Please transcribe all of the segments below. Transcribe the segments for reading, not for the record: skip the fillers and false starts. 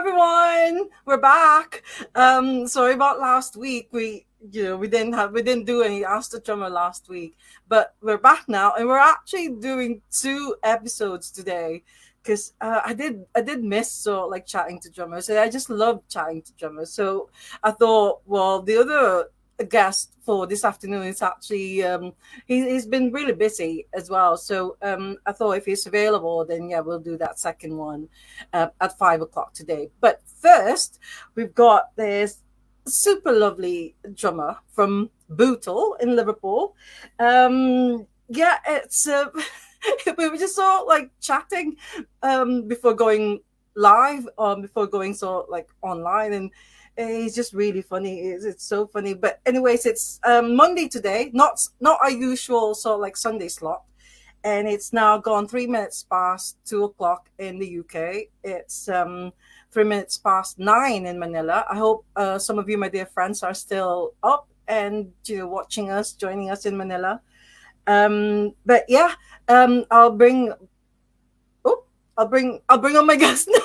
everyone, we're back. Sorry about last week. We didn't do any Ask the Drummer last week, but we're back now, and we're actually doing 2 episodes today because I did miss chatting to drummers, and I just love chatting to drummers. So I thought, well, the other guest for this afternoon is actually he's been really busy as well. So I thought if he's available, then yeah, we'll do that second one at 5 o'clock today. But first, we've got this super lovely drummer from Bootle in Liverpool. It's we were just chatting before going live, before going online, and he's just really funny. It's so funny. But anyways, it's Monday today, not our usual Sunday slot, and it's now gone 3 minutes past 2 o'clock in the UK. It's 3 minutes past 9 in Manila. I hope some of you, my dear friends, are still up and watching us, joining us in Manila. But yeah, I'll bring on my guest now.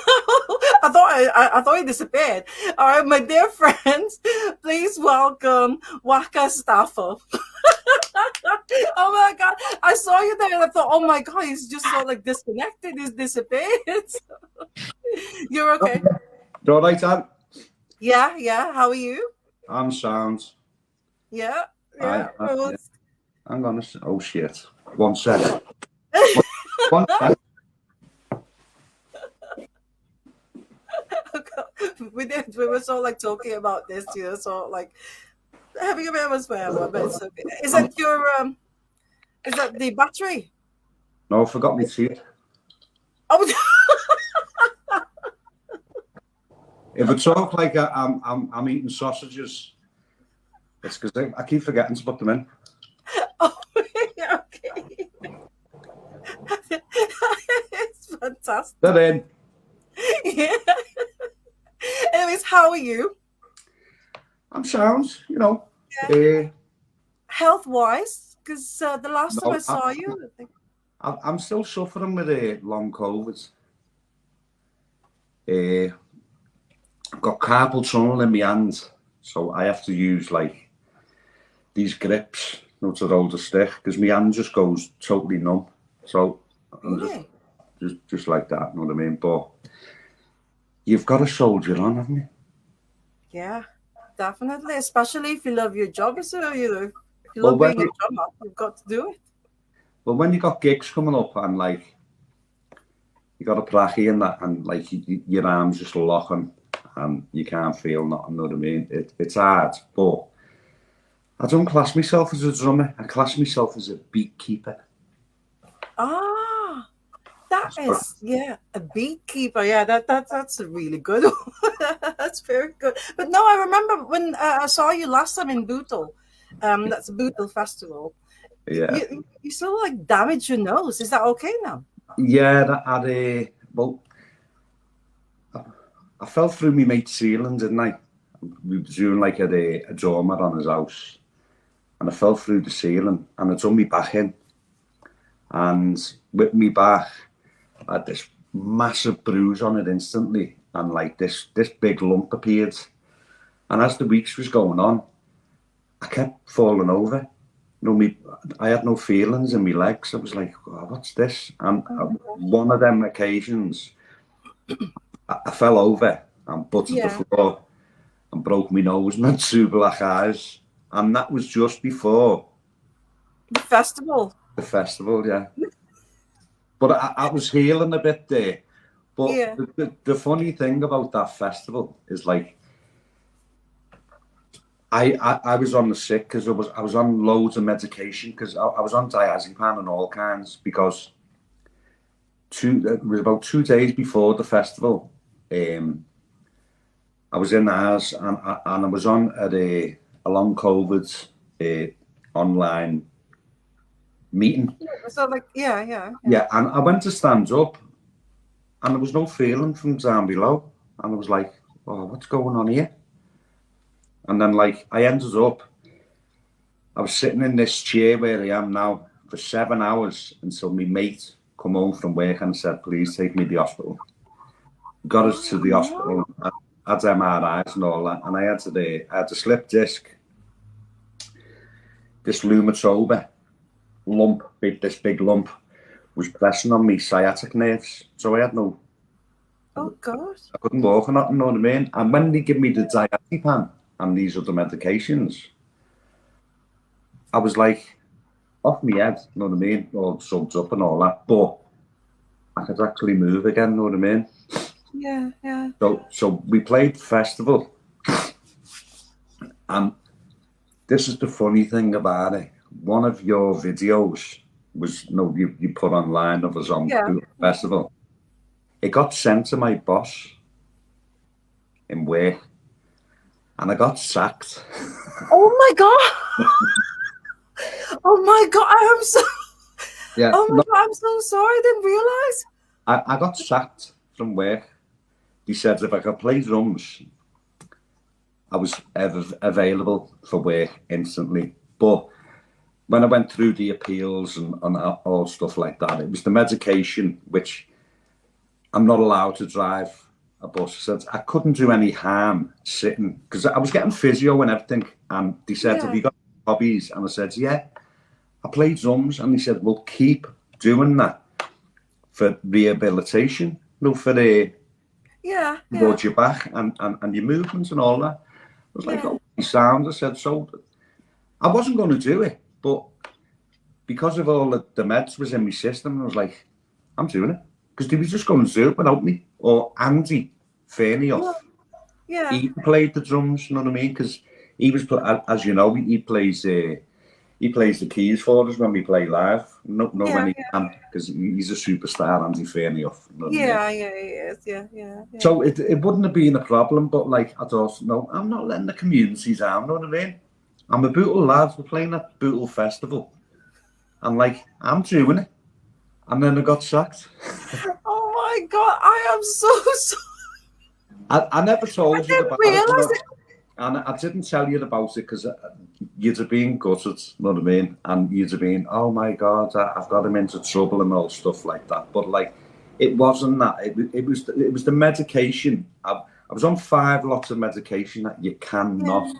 I thought he disappeared. All right, my dear friends, please welcome Waka Staffo. Oh my God, I saw you there and I thought, oh my God, he's just disconnected. He's disappeared. You're okay? You all right, Anne? Yeah. How are you? I'm sound. Yeah. I'm gonna. Oh shit! 1 second. One second. We were talking about this, having a bit of a swear word, but it's okay. Is that is that the battery? No, I forgot my teeth. Oh. If I talk like I'm eating sausages, it's because I keep forgetting to put them in. Oh, okay. It's fantastic. They're in. Yeah. Anyways, how are you? I'm sound, Yeah. Health-wise, because the last time I saw you, I think I'm still suffering with long COVID. I've got carpal tunnel in my hand, so I have to use these grips, to hold the stick, because my hand just goes totally numb. So I'm just like that, you know what I mean? But you've got to soldier on, haven't you? Yeah, definitely. Especially if you love your job, so if you love being a drummer, you've got to do it. Well, when you got gigs coming up and you got a pracky and that, and your arms just locking and you can't feel nothing, you know what I mean? It's hard, but I don't class myself as a drummer. I class myself as a beat keeper. Ah, a beat keeper. Yeah, that's a really good one. That's very good. But no, I remember when I saw you last time in Bootle. That's a Bootle festival. Yeah. You still damaged your nose. Is that okay now? Yeah, that had I fell through my mate's ceiling, didn't I? We were doing a dormer on his house, and I fell through the ceiling, and I done me back in, and with me back, I had this massive bruise on it instantly, and this big lump appeared, and as the weeks was going on, I kept falling over. I had no feelings in my legs. I was like, oh, what's this? And one of them occasions, I fell over and butted the floor and broke my nose and had 2 black eyes. And that was just before the festival. The festival, yeah. But I was healing a bit there. But the funny thing about that festival is I was on the sick because I was on loads of medication because I was on diazepam and all kinds because it was about 2 days before the festival. I was in the house and I was on at a long COVID online meeting. So Yeah, and I went to stand up and there was no feeling from down below. And I was like, oh, what's going on here? And then I ended up, I was sitting in this chair where I am now for 7 hours until my mate come home from work and said, please take me to the hospital. got us to the hospital. I had MRIs and all that, and I had a slip disc, this lumatoba lump, this big lump, was pressing on me sciatic nerves, so I had no. Oh God. I couldn't walk or nothing, you know what I mean? And when they give me the diazepam and these other medications, I was like, off my head, you know what I mean? All subbed up and all that, but I could actually move again, you know what I mean? Yeah, yeah. So we played the festival, and this is the funny thing about it. One of your videos was, you put online of us on the festival. It got sent to my boss in work, and I got sacked. Oh my God. Oh my God. I am so. Yeah. Oh my God. I'm so sorry. I didn't realize. I got sacked from work. He said if I could play drums, I was available for work instantly. But when I went through the appeals and all stuff like that, it was the medication, which I'm not allowed to drive a bus. So I couldn't do any harm sitting, because I was getting physio and everything. And they said, have you got hobbies? And I said, yeah, I play drums. And they said, well, keep doing that for rehabilitation, for the towards your back and your movements and all that. I was like, oh, sound. I said, so I wasn't going to do it, but because of all the meds was in my system, I was like, I'm doing it. Because they were just going to do it without me. Or Andy Fernioff. Yeah. He played the drums, you know what I mean? Because he was, as you know, he plays the keys for us when we play live. When he can, because he's a superstar, Andy Fernioff. You know what I mean? Yeah, he is. Yeah. So it wouldn't have been a problem, but like I thought, no, I'm not letting the community down, you know what I mean? I'm a Bootle lad, we're playing at Bootle Festival. And like, I'm doing it. And then I got sacked. Oh my God, I am so sorry. I never told you about it. And I didn't tell you about it because you'd have been gutted, you know what I mean? And you'd have been, oh my God, I've got him into trouble and all stuff like that. But like, it wasn't that. It was the medication. I was on 5 lots of medication that you cannot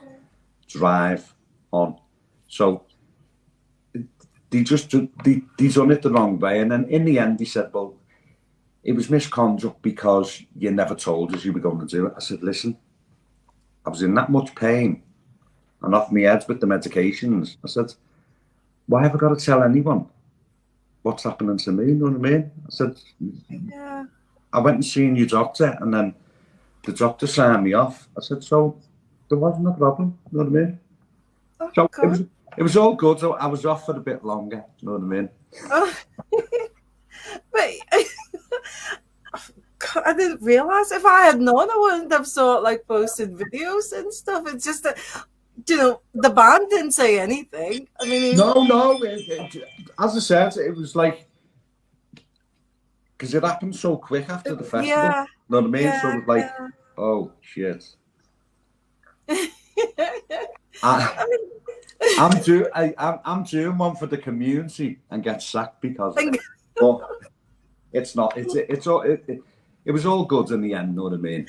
drive on. So they done it the wrong way. And then in the end, they said, well, it was misconduct because you never told us you were going to do it. I said, listen, I was in that much pain and off my head with the medications. I said, why have I got to tell anyone what's happening to me? You know what I mean? I said, I went and seen your doctor, and then the doctor signed me off. I said, so there wasn't a problem. You know what I mean? Oh, so it was all good. So I was off for a bit longer. You know what I mean? But I didn't realize. If I had known, I wouldn't have posted videos and stuff. It's just that, the band didn't say anything. I mean, no. As I said, it was like, because it happened so quick after the festival. Yeah. You know what I mean? So it was like, oh shit. I'm doing one for the community and get sacked because of it. But it's not. It was all good in the end. You know what I mean?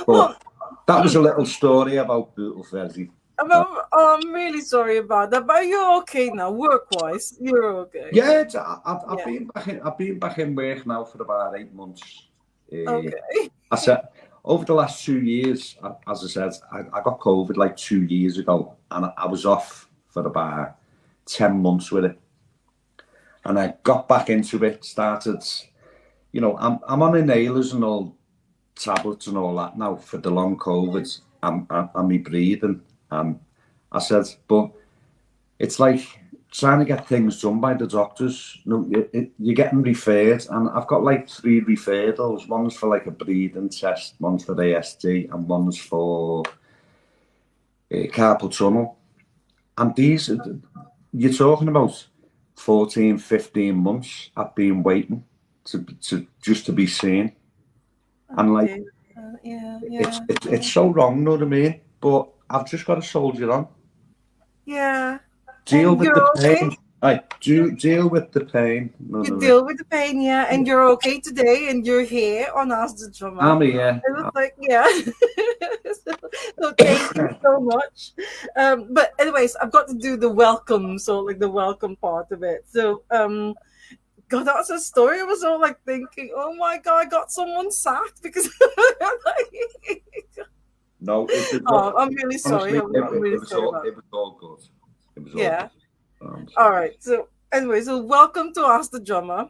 But that was a little story about Bootle Fezzy. I'm really sorry about that, but you're okay now, work-wise. You're okay. Yeah, I've been back in work now for about 8 months. Okay. I said over the last 2 years, as I said, I got COVID like 2 years ago, and I was off for about 10 months with it, and I got back into it. Started, I'm on inhalers and all, tablets and all that now for the long COVID. I'm me breathing. I said, but it's like trying to get things done by the doctors. You're getting referred, and I've got like 3 referrals. One's for like a breathing test, one's for ASD, and one's for carpal tunnel. And these, you're talking about 14, 15 months I've been waiting to just to be seen. And like, it's so wrong, you know what I mean? But I've just got to soldier on. Yeah. Deal with the pain. I do deal with the pain. None You of it. deal with the pain, yeah, and you're okay today, and you're here on Ask the Drummer. I'm here. It was like, yeah. So thank you so much. But anyways, I've got to do the welcome, so like the welcome part of it. So God, that's a story. I was all like thinking, oh my God, I got someone sacked because No, oh, I'm really sorry. honestly, I'm really sorry about it was all good. It was it. all Yeah. good. All right. So anyway, so welcome to Ask the Drummer.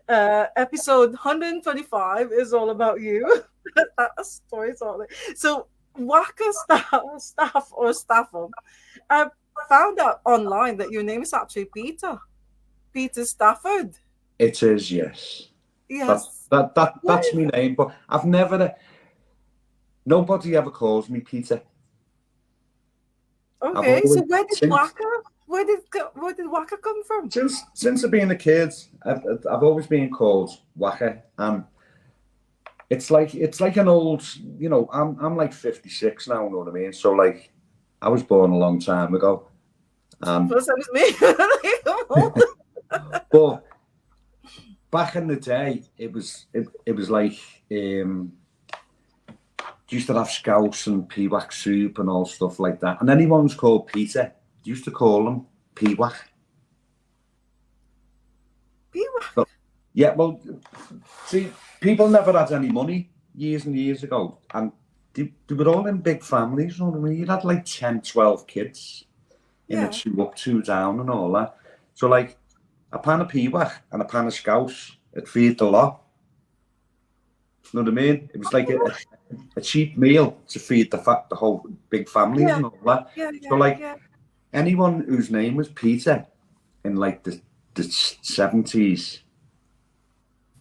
Episode 125 is all about you. That story is all like, so Waka Staff or Staffo. I found out online that your name is actually Peter. Peter Stafford. It is, yes. Yes. What That's is my name, but I've never. Nobody ever calls me Peter. I've okay? So always where did Waka come from? since I've been a kid, I've always been called Waka, and it's like an old, I'm like 56 now, you know what I mean? So like, I was born a long time ago, First time it's me. but back in the day, it was like used to have scouts and peawack soup and all stuff like that. And anyone who's called Peter, used to call him peawack. So, yeah, well, see, people never had any money years and years ago, and they were all in big families, you know what I mean? You had like 10, 12 kids in a Yeah. 2 up, 2 down and all that. So like, a pan of peawack and a pan of scouts, it'd feed the lot. You know what I mean? It was like a cheap meal to feed the whole big families Yeah. and all that. Yeah. So like, Yeah. anyone whose name was Peter in like the 70s,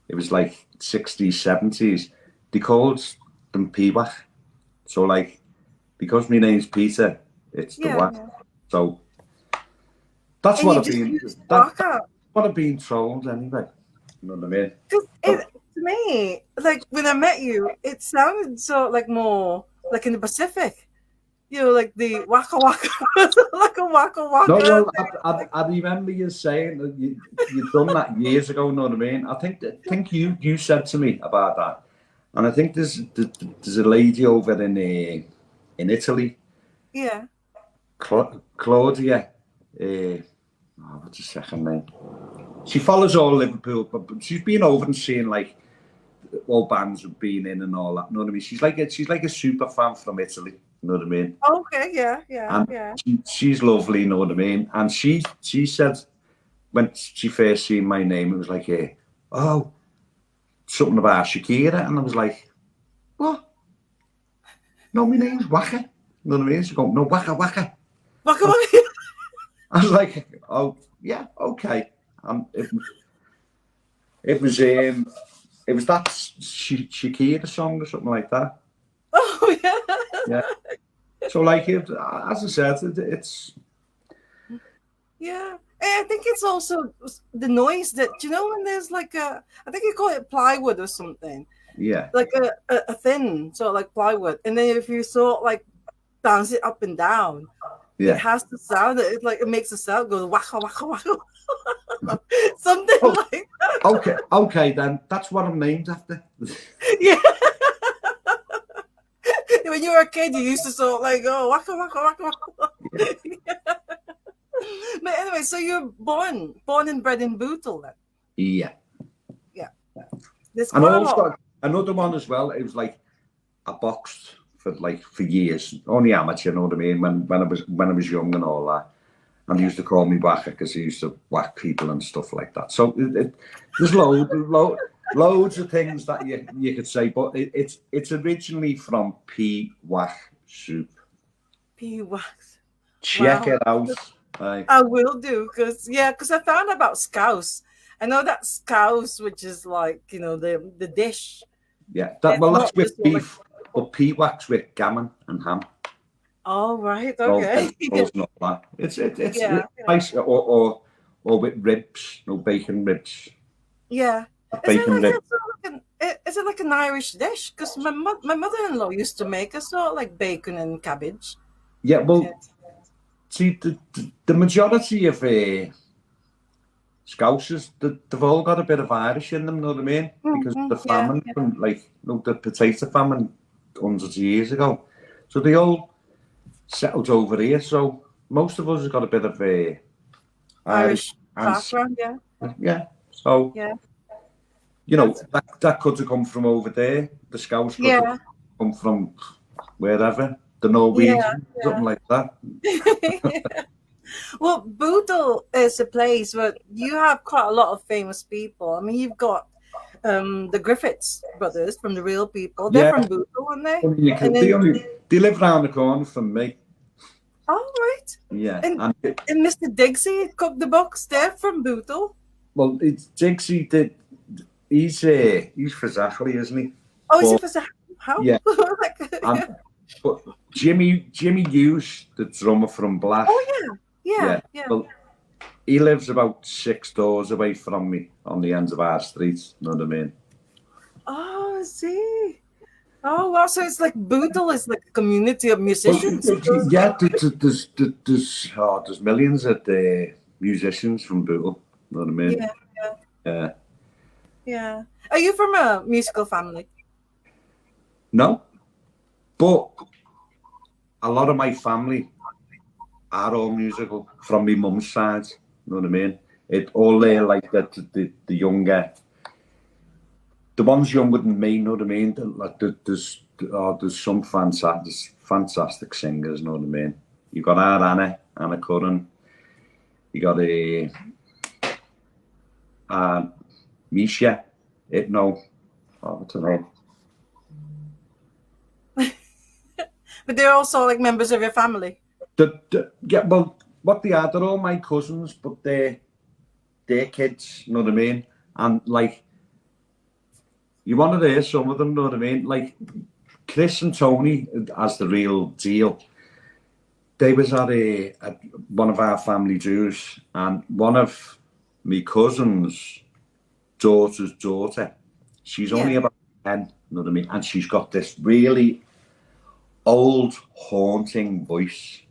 it was like 60s, 70s, they called them Peawack. So like, because my name's Peter, it's the Yeah. Wack. So that's And what you I've just been. use That's Waka. what I've been told anyway. You know what I mean? To me, like when I met you, it sounded so like more like in the Pacific. You know, like the Waka Waka, like a Waka No, Waka. well, I remember you saying that you'd done that years ago. You know what I mean? I think you said to me about that, and I think there's a lady over in Italy, Yeah. Claudia. What's her second name? She follows all Liverpool, but she's been over and seeing like all bands have been in and all that. You know what I mean? She's like a super fan from Italy. You know what I mean? Okay. Yeah. Yeah. And Yeah. she's lovely. You know what I mean? And she said when she first seen my name, it was like, oh, something about Shakira, and I was like, what? No, my name's Waka. You know what I mean? She go, no, Waka Waka. Waka Waka. I was like, oh yeah, okay. And it was that Shakira song or something like that. Oh yeah. Yeah. So like, as I said, it's Yeah. And I think it's also the noise that when there's like I think you call it plywood or something, yeah, like a thin sort of like plywood, and then if you sort of like bounce it up and down, it yeah. has the sound. It makes the sound go waka waka waka, something Oh, like that. okay, then that's what I'm named after. Yeah. When you were a kid, you used to sort of like go waka waka waka. Yeah. But anyway, so you're born and bred in Bootle then. Yeah. Yeah. There's And quite a lot. also another one as well. It was like I boxed for years, only amateur. You know what I mean? When I was young and all that, and they used to call me Whacker because he used to whack people and stuff like that. So there's loads of things that you could say, but it's originally from peawack soup. P-Wax. Check Wow. it out. Right. I will do because I found about scouse. I know that scouse, which is like the dish. Yeah, It's that's not with just like beef, but peawack's with gammon and ham. oh right, All okay. vegetables and all that. It's Yeah, nice, or with ribs, no bacon ribs, yeah. bacon ribs. Is it like an Irish dish? Because my mother-in-law used to make a sort of like bacon and cabbage. Yeah, Yeah. well, see, the majority of Scousers, they've all got a bit of Irish in them, you know what I mean? Because the famine, from, like, you know, the potato famine hundreds of years ago. So they all settled over here. So most of us have got a bit of Irish background, yeah. Yeah. So, Yeah. you know, that could have come from over there. The Scouse could have come from wherever. The Norwegian, something like that. Well, Bootle is a place where you have quite a lot of famous people. I mean, you've got the Griffiths brothers from The Real People. They're from Bootle, aren't they? They live round the corner from me. Oh, right. Yeah. And Mr. Diggsy cooked the books. They're from Bootle. Well, it's Diggsy. He's for Zachary, isn't he? Oh, is he for Zachary? How? Yeah. But Jimmy Hughes, the drummer from Black. Oh, yeah. Well, he lives about 6 doors away from me on the end of our street. You know what I mean? Oh, I see. Oh, wow. So it's like Bootle is like a community of musicians. Yeah, there's millions of musicians from Bootle. You know what I mean? Yeah. Are you from a musical family? No. But a lot of my family are all musical from my mum's side. You know what I mean? It all there like that. The younger, the ones younger than me. You know what I mean? Like there's some fantastic singers. You know what I mean? You got our Anna Curran. You got Misha. I don't know. But they're also like members of your family. Yeah, well, what they are, they're all my cousins, but they're kids, you know what I mean? And like, you want to hear some of them, you know what I mean? Like, Chris and Tony, as the real deal, they was at one of our family dues, and one of my cousins' daughter's daughter, she's only about 10, you know what I mean? And she's got this really old, haunting voice.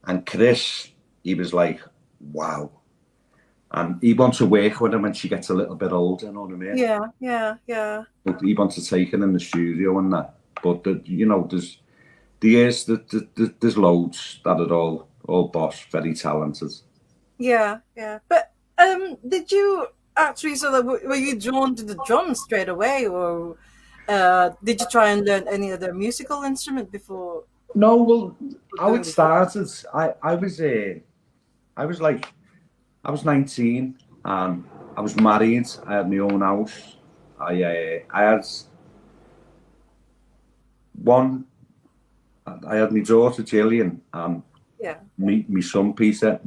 And Chris, he was like, wow. And he wants to work with her when she gets a little bit older, you know what I mean? Yeah. But he wants to take her in the studio and that. But, you know, there's loads that are all boss, very talented. Yeah. But did you actually, were you drawn to the drums straight away, or did you try and learn any other musical instrument before? No, well, how it started, I was 19 and I was married. I had my own house. I had my daughter Gillian and my son Peter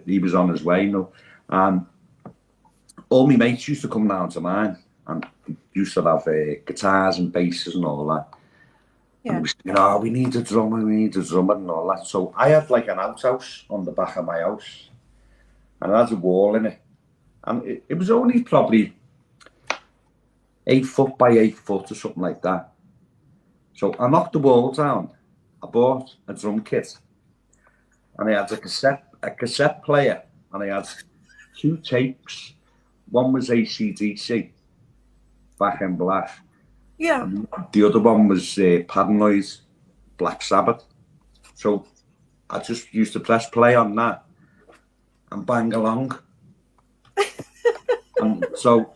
he was on his way, you know. And all my mates used to come down to mine and used to have guitars and basses and all that. And we said, we need a drummer and all that. So I had like an outhouse on the back of my house and it had a wall in it. And it was only probably 8 foot by 8 foot or something like that. So I knocked the wall down. I bought a drum kit and I had a cassette player and I had 2 tapes. One was AC/DC, Back in Black. Yeah. And the other one was Paranoid, Black Sabbath. So I just used to press play on that and bang along. And so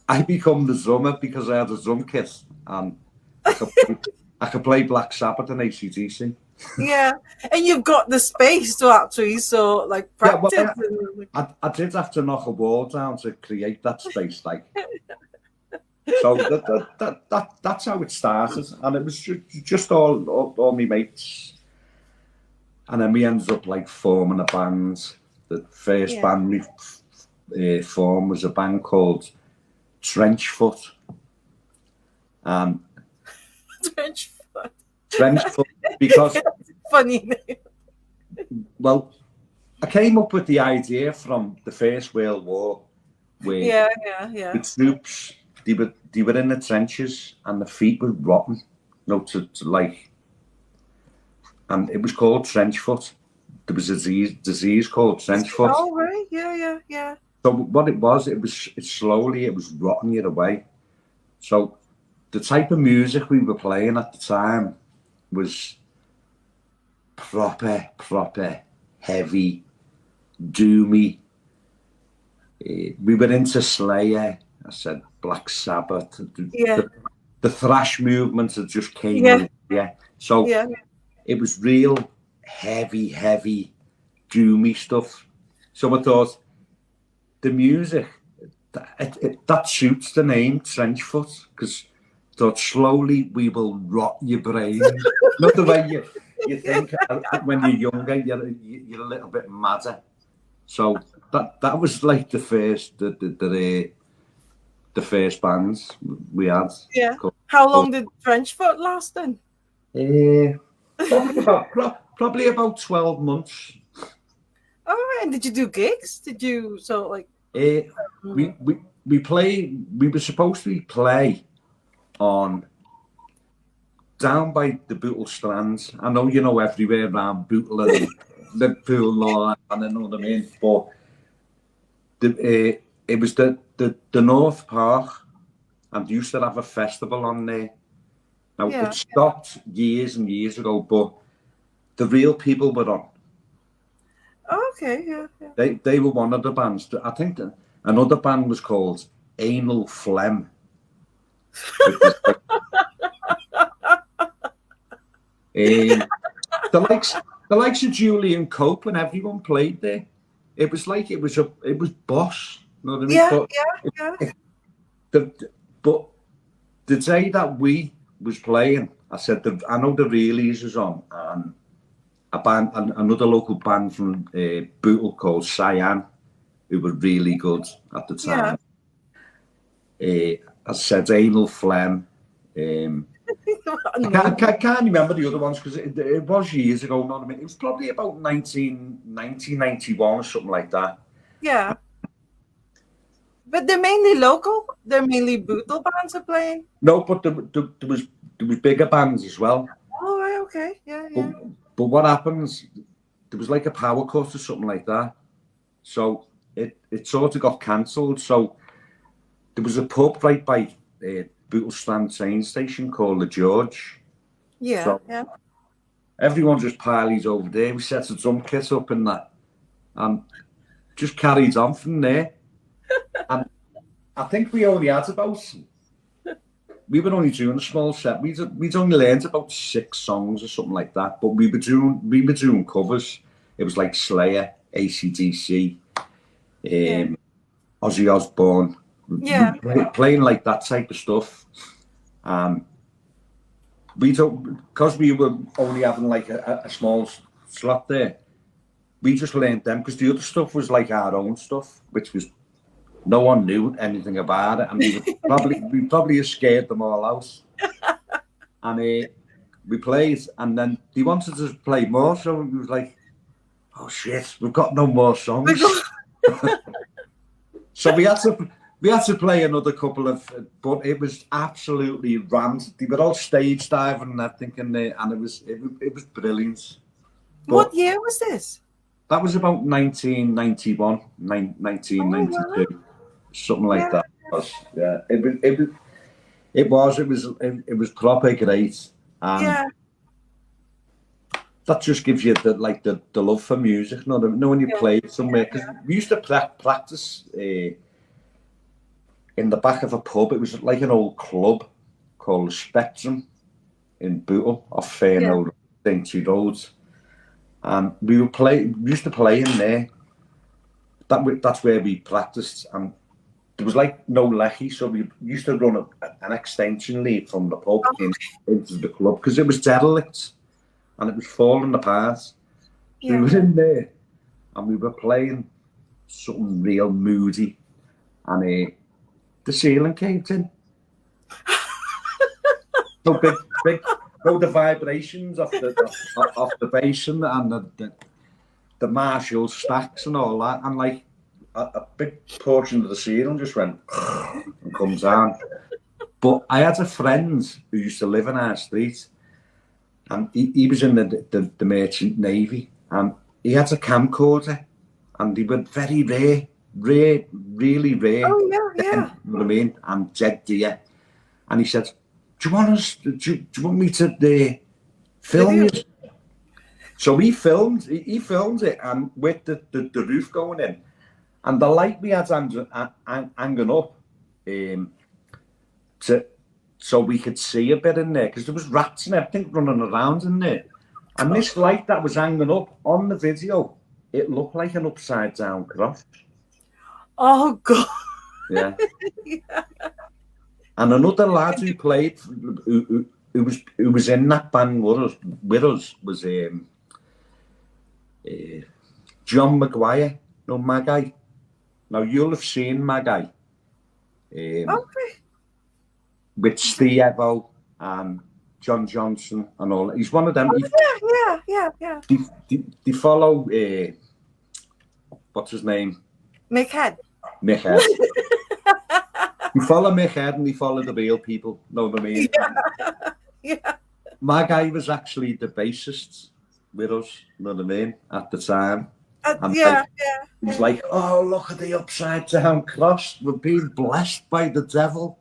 I become the drummer because I had a drum kit and I could play Black Sabbath and AC/DC. Yeah, and you've got the space to actually practice. Yeah, well, I did have to knock a wall down to create that space, like. So that's how it started, and it was just all my mates, and then we ended up like forming a band. The first band we formed was a band called Trenchfoot. Trenchfoot, because funny name. Well, I came up with the idea from the First World War, where the troops they were in the trenches and the feet were rotten, you know, to and it was called Trenchfoot. There was a disease called Trenchfoot. Oh right, yeah. So what it was slowly, it was rotting you away. So the type of music we were playing at the time was proper heavy, doomy. We were into Slayer. I said Black Sabbath. Yeah. The thrash movement had just came Yeah. over. Yeah. So Yeah. it was real heavy, doomy stuff. So I thought the music that suits the name Trenchfoot, because thought slowly we will rot your brain. Not the way you think when you're younger, you're a little bit madder. So that was like the first bands we had. Yeah. How long did Trenchfoot last then? Probably about 12 months. All right. And did you do gigs? Did you we were supposed to play on down by the Bootle Strands. I know you know everywhere around Bootle and Liverpool and all that, and I know what I mean. But it was the North Park, and used to have a festival on there. Now it stopped years and years ago, but the real people were on. Okay, yeah. They were one of the bands. I think another band was called Anal Phlegm. The likes of Julian Cope and everyone played there. It was like it was boss. You know what I mean? But the day that we was playing, I said I know the Reallys was on, and another local band from Bootle called Cyan, who were really good at the time. I said Anal Phlegm. I can't remember the other ones because it was years ago. Not I mean, it was probably about 1991 or something like that. Yeah. But they're mainly local. They're mainly Bootle bands are playing. No, but there was bigger bands as well. Oh, right, okay, yeah. But what happens? There was like a power cut or something like that, so it sort of got cancelled. So there was a pub right by Bootle Strand train station called the George. Yeah, so everyone just piles over there. We set a drum kit up and that, and just carried on from there. And I think we only had we were only doing a small set. We'd only learned about 6 songs or something like that. But we were doing covers. It was like Slayer, AC/DC, Ozzy Osbourne. Yeah. Playing like that type of stuff. Because we were only having like a small slot there, we just learned them because the other stuff was like our own stuff, which was no one knew anything about it, and we probably scared them all out. And we played, and then they wanted to play more, so we was like, "Oh shit, we've got no more songs." So we had to play another couple of, but it was absolutely rammed. They were all stage diving and everything, and it was brilliant. But what year was this? That was about 1991, 1992, something like that. Yeah, it was proper great, and that just gives you the love for music. You know when you play somewhere, because we used to practice in the back of a pub. It was like an old club called Spectrum in Bootle off Fairno Dainty Road. And we used to play in there. That's where we practiced, and there was like no lecky, so we used to run an extension lead from the pub into the club because it was derelict and it was falling apart. So we were in there and we were playing something real moody, and the ceiling caved in. So big. The vibrations off the basin and the Marshall stacks and all that, and like a big portion of the ceiling just went and comes down. But I had a friend who used to live in our street, and he was in the Merchant Navy, and he had a camcorder, and they were very rare rare, really rare. Oh yeah, You yeah. know what I mean? And dead deer. And he said, "Do you want us? Do you want me to film Video. you?" So he filmed. He filmed it, and with the roof going in, and the light we had hanging up, to so we could see a bit in there because there was rats and everything running around in there. And this light that was hanging up on the video, it looked like an upside down cross. Oh god. Yeah. And another lad who played, who was in that band with us was John Maguire. No, Magai. Now you'll have seen Magai. Okay. With Steve Evo and John Johnson and all. He's one of them. Yeah. They follow, what's his name? Mick Head. Mick Head. They follow Mick Head and they follow the real people. Know what I mean? Yeah. My guy was actually the bassist with us, know what I mean, at the time. He's like, oh, look at the upside down cross. We're being blessed by the devil.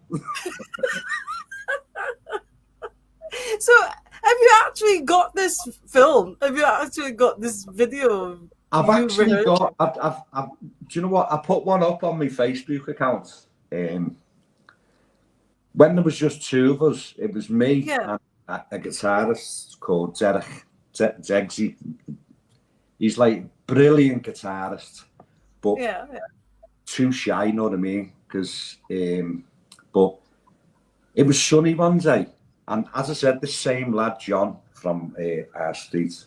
So, have you actually got this film? Have you actually got this video? I've actually got. I've, do you know what? I put one up on my Facebook account. When there was just two of us, it was me and a guitarist called Zegsy. He's like brilliant guitarist, but too shy. You know what I mean? Because, but it was sunny one day. And as I said, the same lad, John, from our street.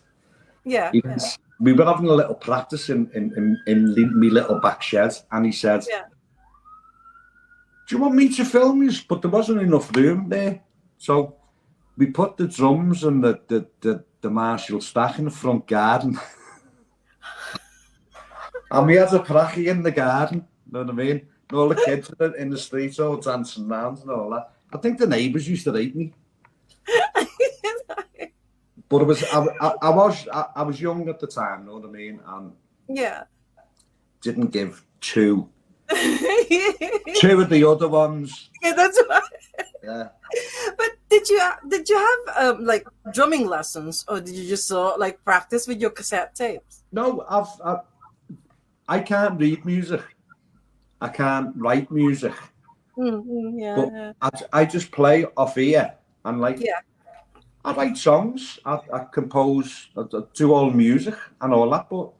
We were having a little practice in my little back shed, and he said, "Do you want me to film you?" But there wasn't enough room there. So we put the drums and the Marshall stack in the front garden. And we had a pracky in the garden, you know what I mean? And all the kids in the streets all dancing around and all that. I think the neighbours used to hate me. But it was I was young at the time, you know what I mean? And didn't give two of the other ones. Yeah, that's right. Yeah. But did you have like drumming lessons, or did you just like practice with your cassette tapes? No, I can't read music. I can't write music. But I just play off ear and like. I write songs, I compose, I do all music and all that, but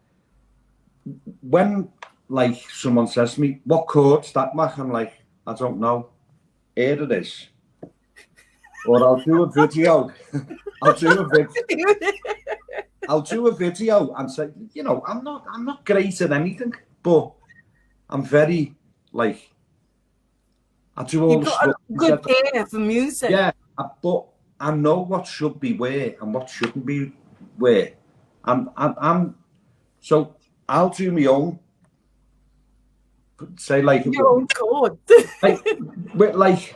when like someone says to me, what chord's that, Mac? I'm like, I don't know. Here it is. Or I'll do a video. I'll do a video and say, you know, I'm not great at anything, but I'm very like, I do all the stuff. Good ear for music. Yeah, but I know what should be where and what shouldn't be where. So I'll do my own. Say like your own chord. like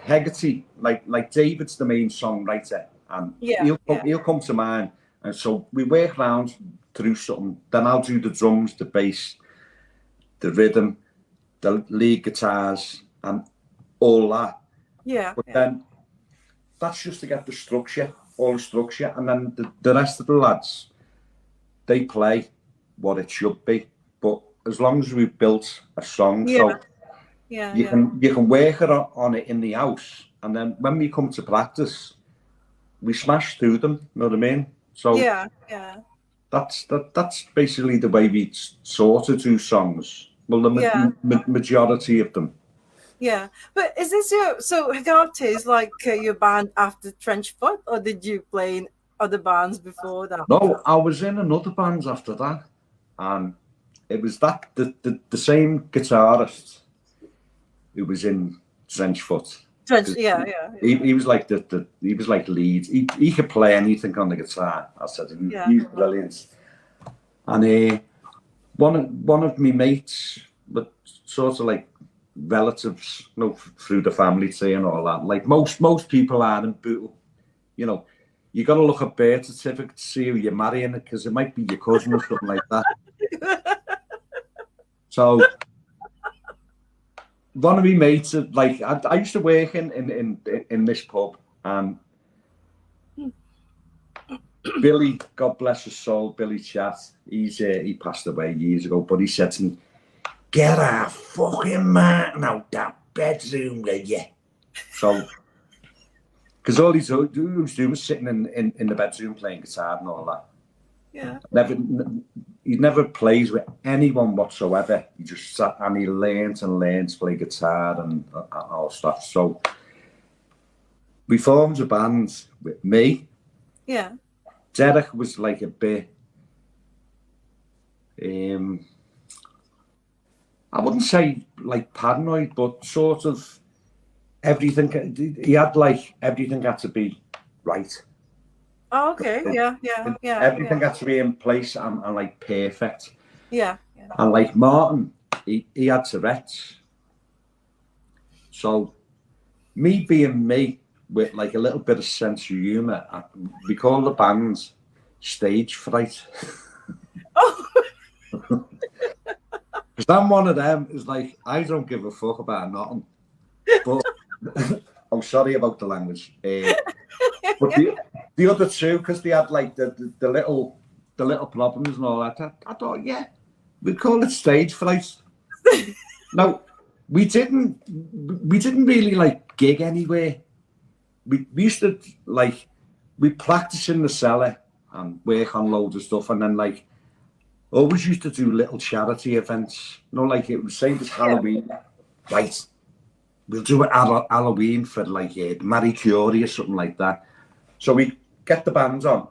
Hegarty, like David's the main songwriter, and he'll come to mine, and so we work around through something. Then I'll do the drums, the bass, the rhythm, the lead guitars, and all that. But then that's just to get the structure, all the structure, and then the rest of the lads, they play what it should be. But as long as we've built a song, you can work on it in the house, and then when we come to practice, we smash through them. You know what I mean? So that's basically the way we sort of do songs. Well, the majority of them. Yeah, but is this so Hegarty is like your band after Trenchfoot, or did you play in other bands before that? No, I was in another band after that, and it was the same guitarist who was in Trenchfoot. He was like he was like lead. He could play anything on the guitar. I said he's brilliant. And one of my mates, but sort of like relatives, you know, through the family tree and all that. Like most people are in Bootle, you know, you got to look at birth certificate to see who you're marrying, because it might be your cousin or something like that. So one of my mates, like I used to work in this pub, and Billy, God bless his soul, Billy Chat, he passed away years ago, but he said to me, "Get our fucking man out that bedroom, will you?" So, because all he was doing was sitting in the bedroom playing guitar and all that. Yeah. He never plays with anyone whatsoever. He just sat and he learned to play guitar and all stuff. So we formed a band with me. Yeah. Derek was like a bit, I wouldn't say like paranoid, but sort of everything. He had like everything had to be right. Oh, okay. Yeah. Everything had to be in place and like perfect. Yeah. And like Martin, he had Tourette's. So me being me with like a little bit of sense of humour, we call the band Stage Fright. Oh. Because I'm one of them, is like, I don't give a fuck about nothing. But I'm sorry about the language. But the other two, because they had like the little problems and all that, I thought, yeah, we call it Stage Fright. Now, we didn't really like gig anywhere. We used to like, we practice in the cellar and work on loads of stuff, and then like always used to do little charity events. You know, like it was same as Halloween, right? We'll do it at Halloween for like Marie Curie or something like that. So we get the bands on,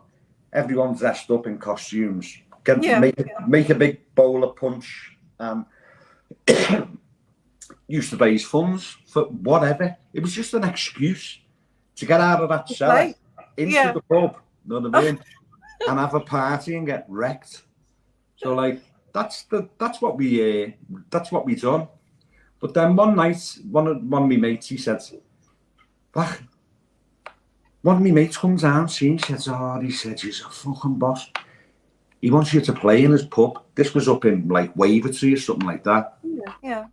everyone's dressed up in costumes, make a big bowl of punch. Used to raise funds for whatever. It was just an excuse to get out of that cellar into the pub, you know what I mean? And have a party and get wrecked. So like that's what we done. But then one night, one of my mates, he said, one of my mates comes down, he says, he's a fucking boss. He wants you to play in his pub. This was up in like Wavertree or something like that. Yeah.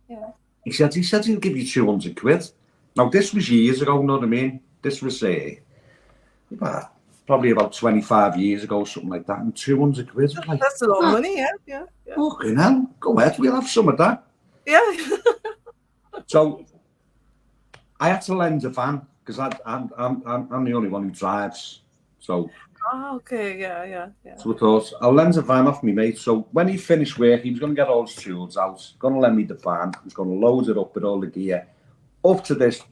He said he'll give you 200 quid. Now this was years ago, you know what I mean? This was probably about 25 years ago, something like that. And 200 quid was like, that's a lot of money, yeah. Fucking hell, go ahead, we'll have some of that. Yeah. So I had to lend a van because I'm the only one who drives. So okay, yeah. So I thought I'll lend a van off me mate. So when he finished work, he was going to get all his tools out, going to lend me the van, he was going to load it up with all the gear, up to this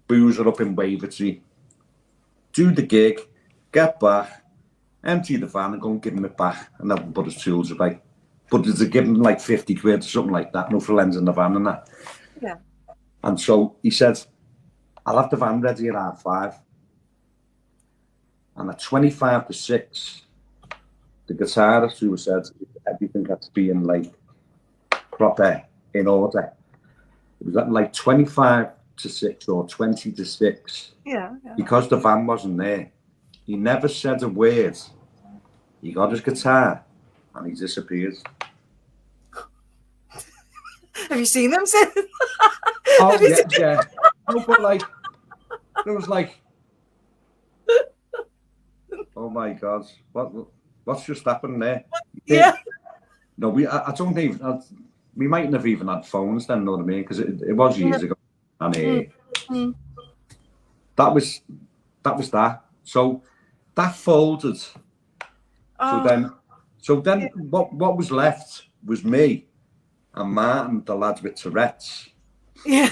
boozer up in Wavertree, do the gig, get back, empty the van and go and give him it back, and then put his tools away. But there's a give him like 50 quid or something like that, no for lending the van and that. Yeah. And so he said, I'll have the van ready at 5:30. And at 25 to 6, the guitarist who said everything had to be in like proper in order. It was at like 25 to 6 or 20 to 6. Yeah. Because the van wasn't there, he never said a word. He got his guitar and he disappeared. Have you seen them since? Oh yeah. No, but like, there was like, oh my God, what's just happened there? Yeah. No, I don't even. We mightn't have even had phones then, you know what I mean? Because it was years ago, and that was that. So that folded. So then, what was left was me and Martin, the lads with Tourette's. Yeah.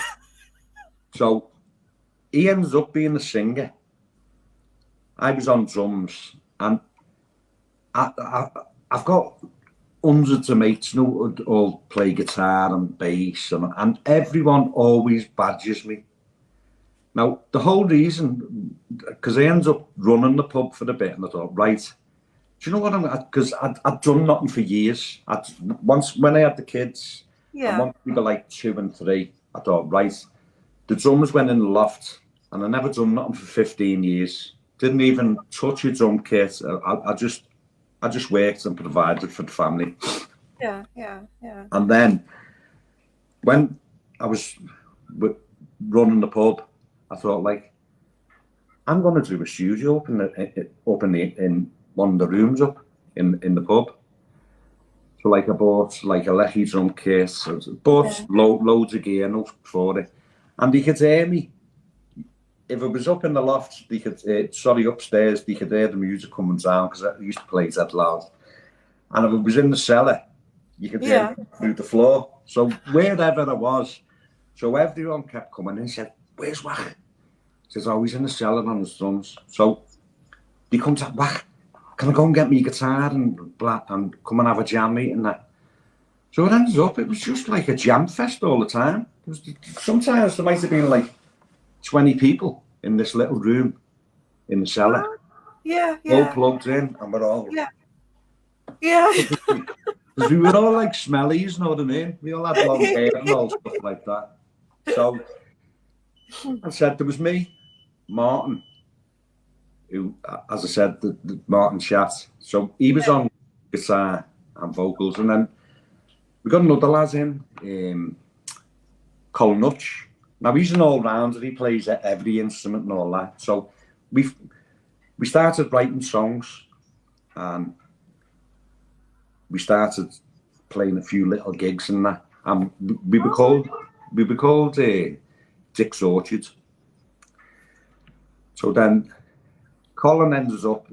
So he ends up being the singer. I was on drums, and I've got hundreds of mates who all play guitar and bass, and everyone always badgers me. Now, the whole reason, because I ended up running the pub for a bit, and I thought, right, do you know what because I'd done nothing for years. Once when I had the kids, and once we were like 2 and 3, I thought, right, the drummers went in the loft, and I never done nothing for 15 years. Didn't even touch a drum kit. I just worked and provided for the family. Yeah. And then when I was running the pub, I thought, like, I'm going to do a studio up in one of the rooms up in the pub. So, like, I bought, like, a Lecky drum kit, bought loads of gear for it. And they could hear me. If it was up in the loft, they could, upstairs, they could hear the music coming down, because I used to play that loud. And if it was in the cellar, you could hear it through the floor. So wherever I was, so everyone kept coming in and said, "Where's Waka?" He says, "Oh, he's in the cellar on his drums." So they come to, "Waka, can I go and get me guitar and come and have a jam meeting?" That. So it ended up, it was just like a jam fest all the time. Sometimes there might have been like 20 people in this little room in the cellar. All plugged in, and we're all... Because we were all like smellies, you know what I mean? We all had long hair and all stuff like that. So I said, there was me, Martin, who, as I said, the Martin Chat. So he was on guitar and vocals, and then we got another lad in, Colin Nutch. Now he's an all-rounder, he plays every instrument and all that. So we started writing songs, and we started playing a few little gigs and that. And we were called Dick's Orchard. So then Colin ended up,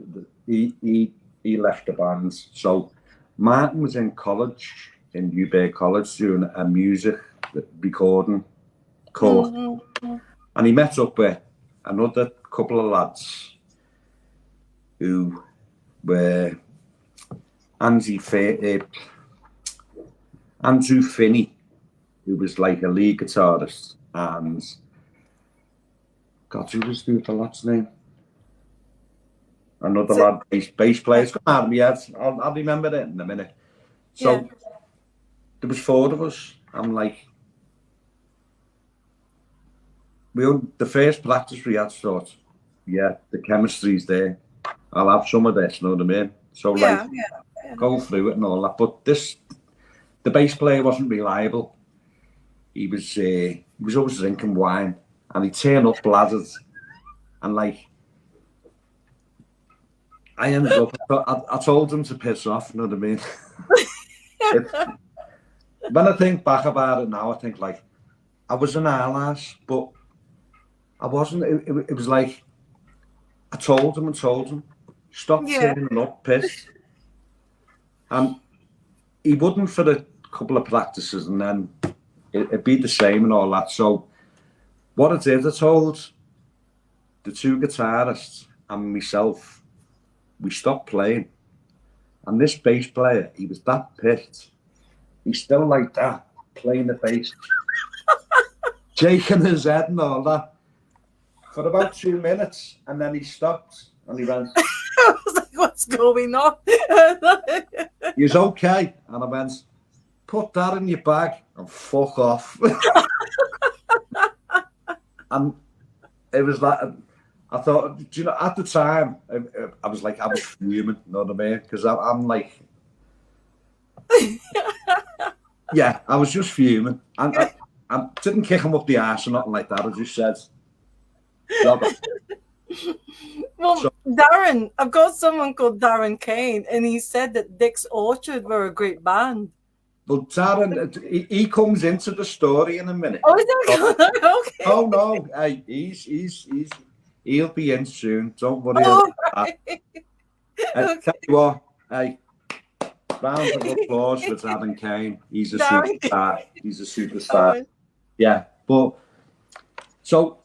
he left the band. So Martin was in college, in Newberg College, doing a music recording course. And he met up with another couple of lads who were Andrew Finney, who was like a lead guitarist, and God, who was the lad's name? Another lad, bass player. It's gone out of my head. I'll remember it in a minute. So there was 4 of us. I'm like, the first practice we had, thought, the chemistry's there. I'll have some of this, you know what I mean? So go through it and all that. But the bass player wasn't reliable. He was always drinking wine, and he'd turn up bladdered, and like, I ended up, I told him to piss off, you know what I mean? When I think back about it now, I think like, I was an ass, but I wasn't. It was like, I told him, stop turning up pissed. And he wouldn't for a couple of practices, and then it'd be the same and all that. So what I did, I told the 2 guitarists and myself, we stopped playing. And this bass player, he was that pissed. He's still like that, playing the bass, shaking his head and all that, for about 2 minutes, and then he stopped and he went, I was like, what's going on? "He's okay." And I went, "Put that in your bag and fuck off." And it was like, I thought, do you know, at the time, I was like, I was fuming, you know what I mean? Because I'm like, I was just fuming. And I didn't kick him up the arse or nothing like that. I just said, well, Darren, I've got someone called Darren Kane, and he said that Dick's Orchard were a great band. Well, Darren, he comes into the story in a minute. Oh, is that okay? Oh no, hey, he'll be in soon. Don't worry about that. Tell you what, hey, round of applause for Darren Kane. He's a superstar. He's a superstar. Yeah, but so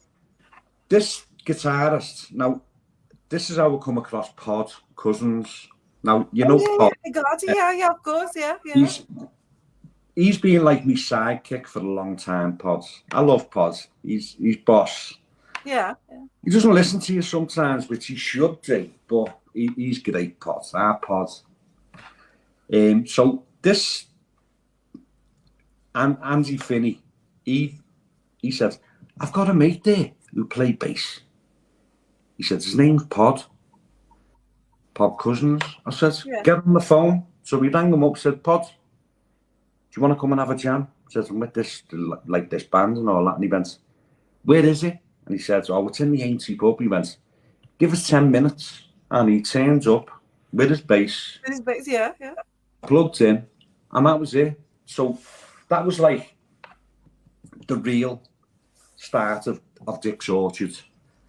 this guitarist, now this is how we come across Pod Cousins. Now you know Pod. Yeah, of course, yeah. He's been like my sidekick for a long time, Pod. I love Pod. He's boss. Yeah. He doesn't listen to you sometimes, which he should do, but he's great, Pod. Our Pod. So this, and Andy Finney, he said, "I've got a mate there who played bass." He said, "His name's Pod Cousins." I said, "Get on the phone." So we rang him up, said, "Pod, do you want to come and have a jam?" says, I'm with this, like this band and all that. And he went, where is it? And he said, oh, it's in the Aintree pub. He went, give us 10 minutes. And he turns up with his bass, Yeah. plugged in, and that was it. So that was like the real start of Dick's Orchard.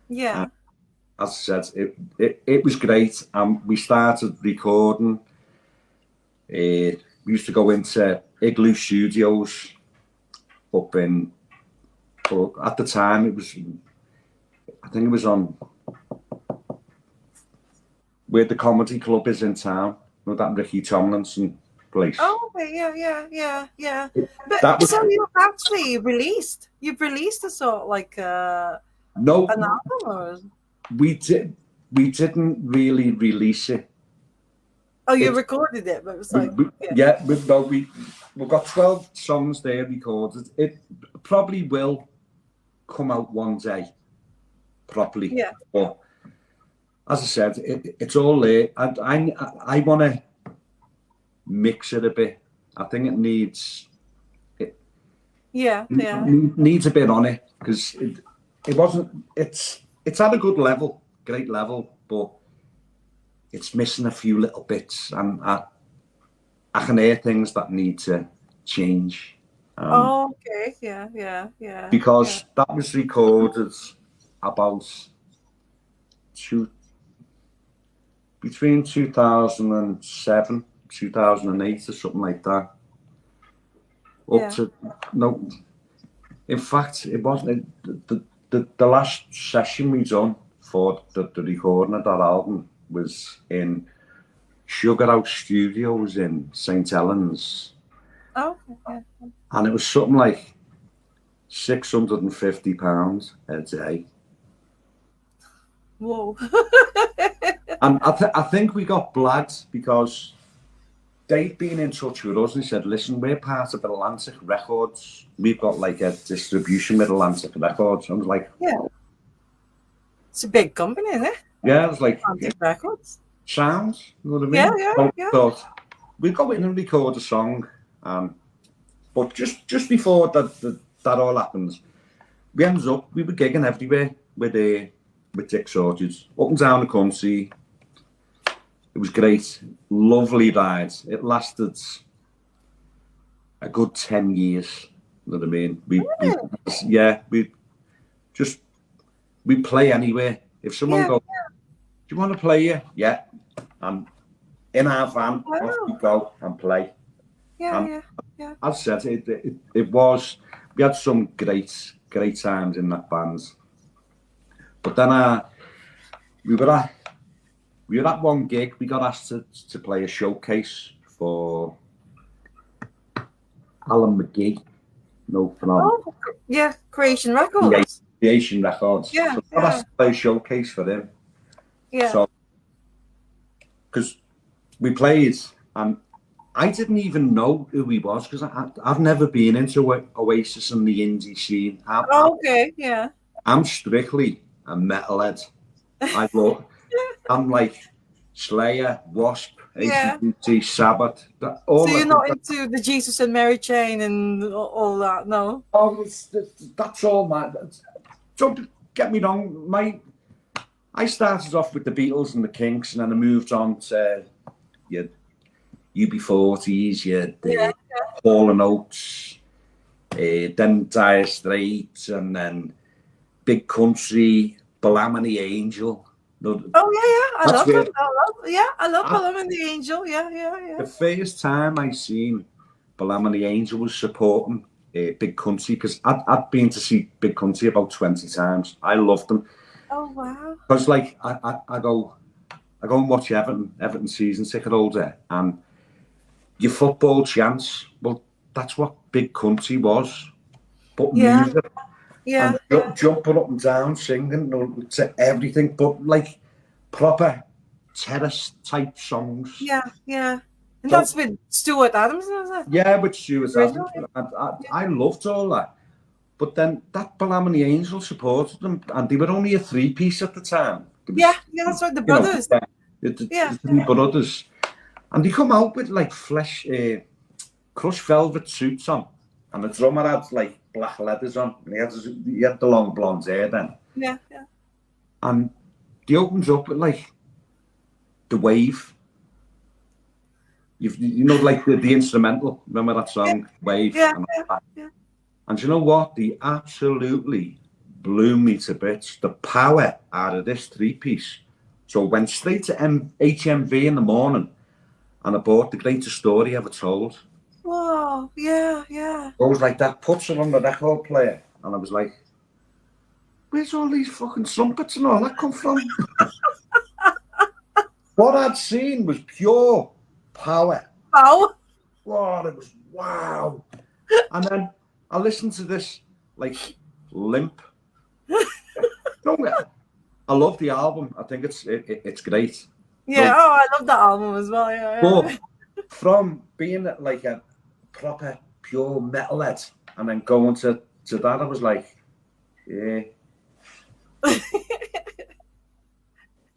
Yeah. As I said, it was great. We started recording. We used to go into Igloo Studios up in, at the time it was, I think it was on where the comedy club is in town, with that Ricky Tomlinson place. Oh, okay, yeah. But That was, so you've actually released. You've released a sort of like no, an album, or? we didn't really release it. Oh, you recorded it, but it was like We've got 12 songs there recorded. It probably will come out one day properly. Yeah. But as I said, it's all there. I want to mix it a bit. I think it needs. Needs a bit on it, because it wasn't. It's at a good level, great level, but it's missing a few little bits, and I can hear things that need to change. Okay, yeah. Because that was recorded about between 2007, 2008, or something like that. In fact, it wasn't the last session we done for the recording of that album was in Sugar House Studios in St Helens. Oh, yeah. And it was something like £650 a day. Whoa. And I think we got blagged because they'd been in touch with us and said, listen, we're part of Atlantic Records. We've got like a distribution with Atlantic Records. I was like, yeah. It's a big company, isn't it? Yeah, it was like Atlantic Records. Sounds, you know what I mean? Yeah. So we'd go in and record a song. But just before that all happens, we were gigging everywhere with Dick's Orchard, up and down the country. It was great, lovely ride. It lasted a good 10 years. You know what I mean? We play anywhere. If someone goes, do you want to play here? Yeah. And in our van, off we go and play. Yeah. As I said, it was, we had some great times in that band. But then we were at one gig. We got asked to play a showcase for Alan McGee. Creation Records. Creation Records. Yeah, so we got asked to play a showcase for them. Yeah. So, because we played, and I didn't even know who he was, because I've never been into Oasis and the indie scene. I'm strictly a metalhead. I'm like Slayer, Wasp, AC/DC, Sabbath. So you're not into the Jesus and Mary Chain and all that, no? Oh, that's all, man. Don't get me wrong. I started off with the Beatles and the Kinks, and then I moved on to UB40s, Hall & Oates, then Dire Straits, and then Big Country, Blam and the Angel. I love Blam and the Angel. Yeah. The first time I seen Blam and the Angel was supporting Big Country, because I'd been to see Big Country about 20 times. I loved them. Oh wow! Because like I go and watch Everton season ticket holder, and your football chants. Well, that's what Big Country was. But music. Yeah. And jumping up and down, singing to everything, but like proper terrace type songs. Yeah. And that's with Stuart Adams, isn't it? Yeah, with Stuart Adams. I loved all that. But then that Blam and the Angel supported them, and they were only a three-piece at the time. That's right, the brothers. The three brothers. And they come out with like crushed velvet suits on, And the drummer had like black leathers on, and he had the long blonde hair then. Yeah. And he opens up with like the wave. You know, like the instrumental. Remember that song, Wave? Yeah. And you know what? They absolutely blew me to bits. The power out of this three-piece. So I went straight to HMV in the morning, and I bought The Greatest Story Ever Told. Whoa, yeah. I was like, that puts it on the record player. And I was like, where's all these fucking trumpets and all that come from? What I'd seen was pure power. Oh. Wow, it was wow. And then I listened to this, like, limp. I love the album. I think it's great. Yeah, I love that album as well, yeah. But from being like a proper pure metalhead and then going to that, I was like, yeah.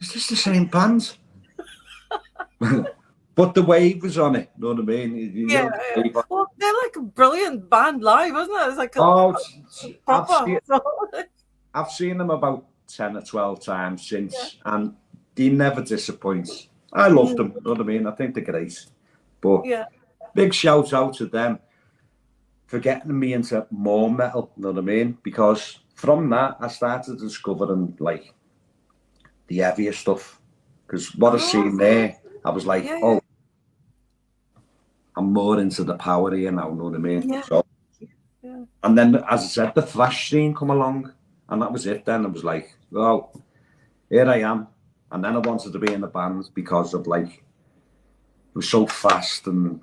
Is this the same band? But the wave was on it, you know what I mean? Yeah. Well, they're like a brilliant band live, isn't it? It's like I've seen them about 10 or 12 times since, and they never disappoint. I love them, you know what I mean? I think they're great. But big shout out to them for getting me into more metal, you know what I mean? Because from that, I started discovering like the heavier stuff. Because what I seen there, I was like, I'm more into the power here now, you know what I mean? Yeah. So, and then, as I said, the thrash scene come along, and that was it then. I was like, well, here I am. And then I wanted to be in the band because of like, it was so fast and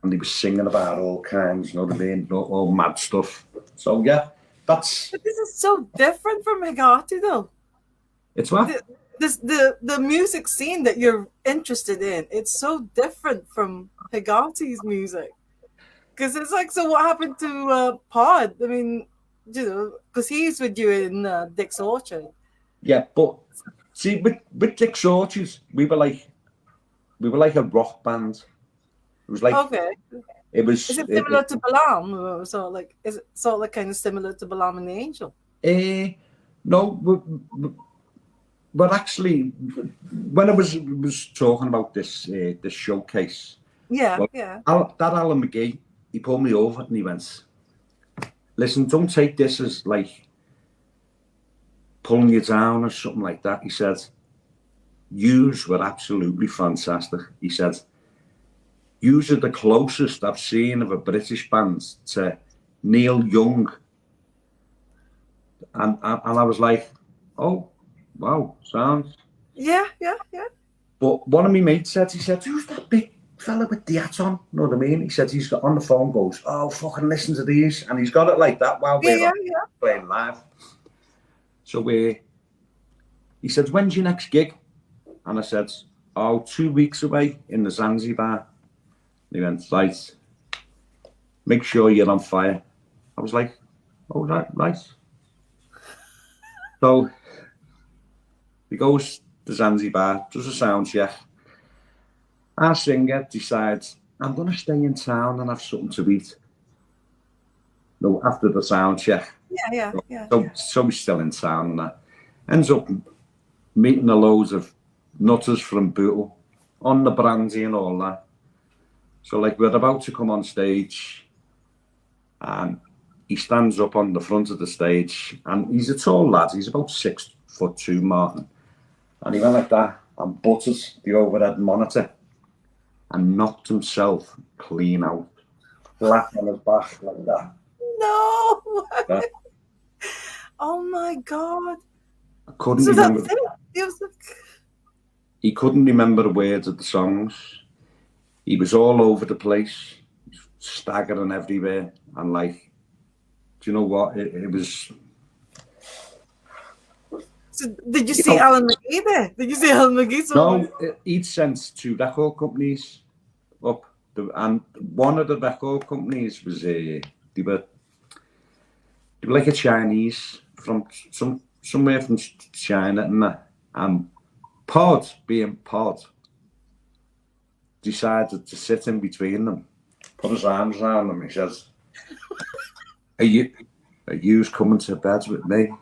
and he was singing about all kinds, you know what I mean? All mad stuff. So yeah, that's. But this is so different from Hegarty, though. It's what? The music scene that you're interested in, it's so different from Hegarty's music. Because it's like, so what happened to Pod? I mean, you know, because he's with you in Dick's Orchard. Yeah, but see, with Dick's Orchard, we were like a rock band. It was like it was. Is it similar to Balaam? So like, is it sort of like kind of similar to Balaam and the Angel? No, but actually, when I was talking about this showcase, that Alan McGee, he pulled me over and he went, "Listen, don't take this as like pulling you down or something like that." He said, "Yous were absolutely fantastic." He said, "Yous are the closest I've seen of a British band to Neil Young." And I was like, "Oh, wow, sounds." Yeah. But one of my mates said, "Who's that big fella with the hat on?" You know what I mean? He said he's got on the phone, goes, "Oh, fucking listen to these." And he's got it like that while we're playing live. So he said, "When's your next gig?" And I said, "Oh, 2 weeks away in the Zanzibar." And he went, "Right, make sure you're on fire." I was like, "Oh, right." So he goes to Zanzibar, does a sound check. Our singer decides, I'm going to stay in town and have something to eat. No, after the sound check. Yeah. So he's still in town and that. Ends up meeting a loads of nutters from Bootle on the brandy and all that. So like we're about to come on stage and he stands up on the front of the stage and he's a tall lad. He's about 6'2", Martin. And he went like that and buttered the overhead monitor and knocked himself clean out. Flat on his back like that. No! Yeah. Oh my God. I couldn't remember. He couldn't remember the words of the songs. He was all over the place, staggering everywhere. And like, do you know what? It was... So did you see Alan McGee there? Did you see Alan McGee? No, he'd sent 2 record companies up, and one of the record companies was they were like a Chinese from somewhere from China, and Pod, being Pod, decided to sit in between them, put his arms around them. He says, are you coming to bed with me?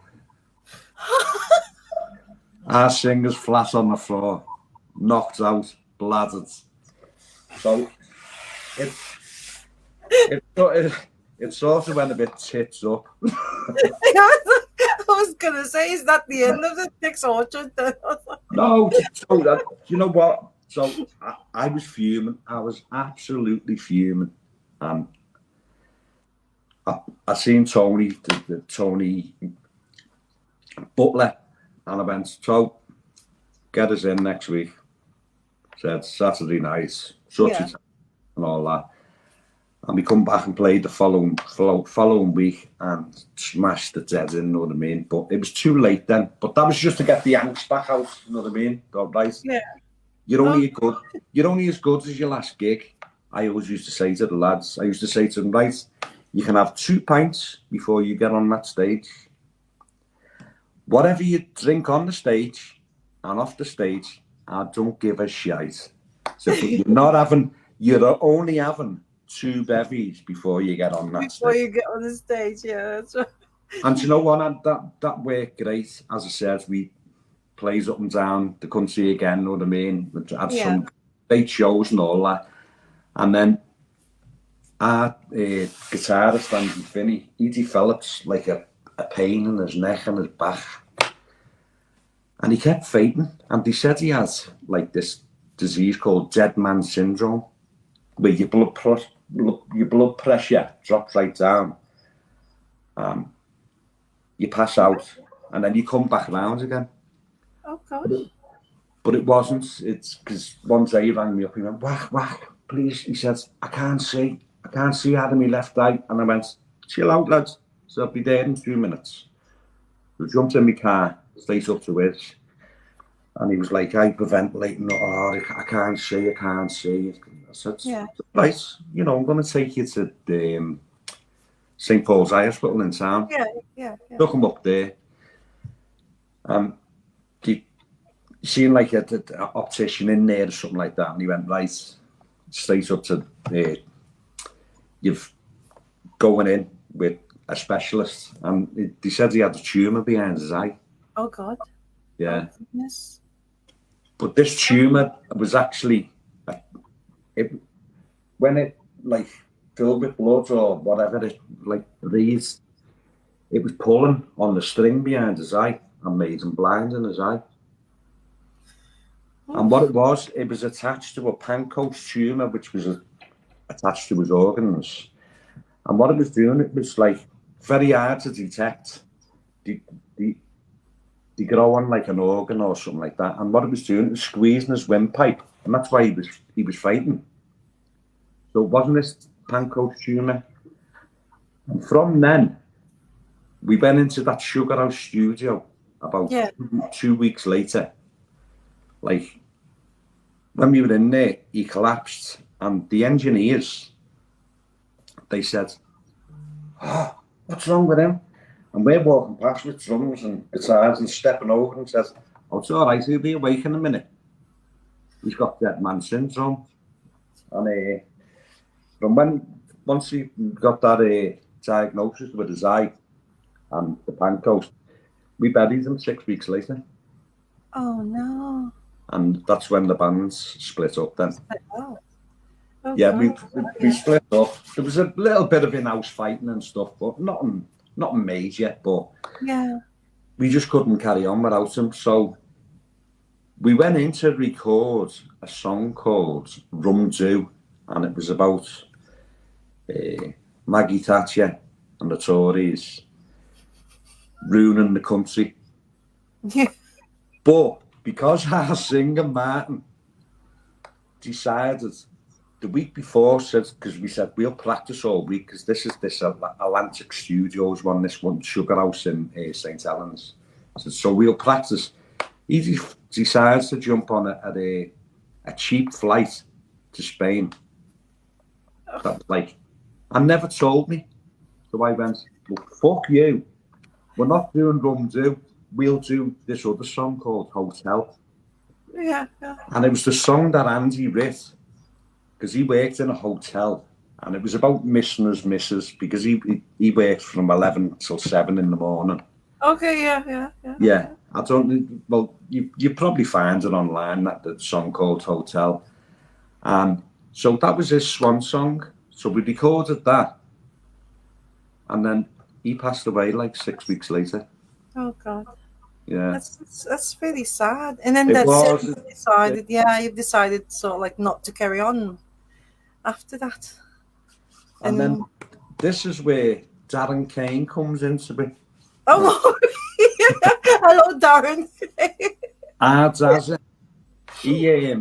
Our singer's flat on the floor, knocked out, bladdered. So it sort of went a bit tits up. I was gonna say, is that the end of the Dick's Orchard? No, so that, you know what? So I was fuming. I was absolutely fuming. I seen Tony, the Tony Butler, and I went, so get us in next week. Said Saturday night, such a time and all that. And we come back and played the following week and smashed the dead in, you know what I mean? But it was too late then. But that was just to get the angst back out, you know what I mean? All right. Yeah. You're only as good as your last gig. I always used to say to the lads, I used to say to them, right, you can have 2 pints before you get on that stage. Whatever you drink on the stage and off the stage, I don't give a shite. So you're only having 2 bevies before you get on that stage. Before you get on the stage, yeah, that's right. And you know what, that worked great. As I said, we plays up and down the country again, you know what I mean? We had some great shows and all that. And then our guitarist, Andy Finney, he developed like a pain in his neck and his back. And he kept fighting. And they said he had like this disease called dead man syndrome, where your blood pressure drops right down. You pass out, and then you come back around again. Oh, God. But it wasn't. It's because one day he rang me up, he went, whack, please. He said, I can't see out of my left eye. And I went, chill out, lads. So I'll be there in 2 minutes. So I jumped in my car, straight up to his. And he was like, hyperventilating. I can't see. I said, right, you know, I'm going to take you to the St. Paul's Eye Hospital in town. Yeah. Took him up there. He seen like an optician in there or something like that. And he went, right, straight up to you've going in with a specialist. And he said he had a tumour behind his eye. Oh, God. Yeah. Oh, goodness. But this tumour was actually, when it like filled with blood or whatever it like breathed, it was pulling on the string behind his eye and made him blind in his eye. And what it was attached to a pancreas tumour, which was attached to his organs. And what it was doing, it was like very hard to detect. They grow on like an organ or something like that. And what it was doing, it was squeezing his windpipe. And that's why he was fighting. So it wasn't this pancreas tumour. And from then, we went into that Sugar House studio about 2 weeks later. Like, when we were in there, he collapsed. And the engineers, they said, what's wrong with him? And we're walking past with drums and guitars and stepping over and says, oh, it's all right, he'll be awake in a minute. He's got dead man syndrome. And once he got that diagnosis with his eye and the pancreas, we buried him 6 weeks later. Oh, no. And that's when the bands split up then. Oh, yeah, we split up. There was a little bit of in-house fighting and stuff, but nothing major, but we just couldn't carry on without him. So we went in to record a song called Rum Do, and it was about Maggie Thatcher and the Tories ruining the country. Yeah. But because our singer Martin decided the week before, because we said we'll practice all week, because this is this Atlantic Studios one, this one Sugar House in St. Helens. So we'll practice. He decides to jump on a cheap flight to Spain. That, like, and never told me. So I went, well, fuck you. We're not doing Rum Do. We'll do this other song called Hotel. Yeah. And it was the song that Andy wrote, because he worked in a hotel And it was about missing his missus because he works from 11 till 7 in the morning. Okay, yeah. Yeah, I don't. Well, you probably find it online, that song called Hotel. And so that was his swan song. So we recorded that, and then he passed away like 6 weeks later. Oh God, Yeah, that's really sad. And then it that's it. was. You've decided sort of like not to carry on after that. And then this is where Darren Kane comes into it. Oh, hello, Darren. Hard as it. He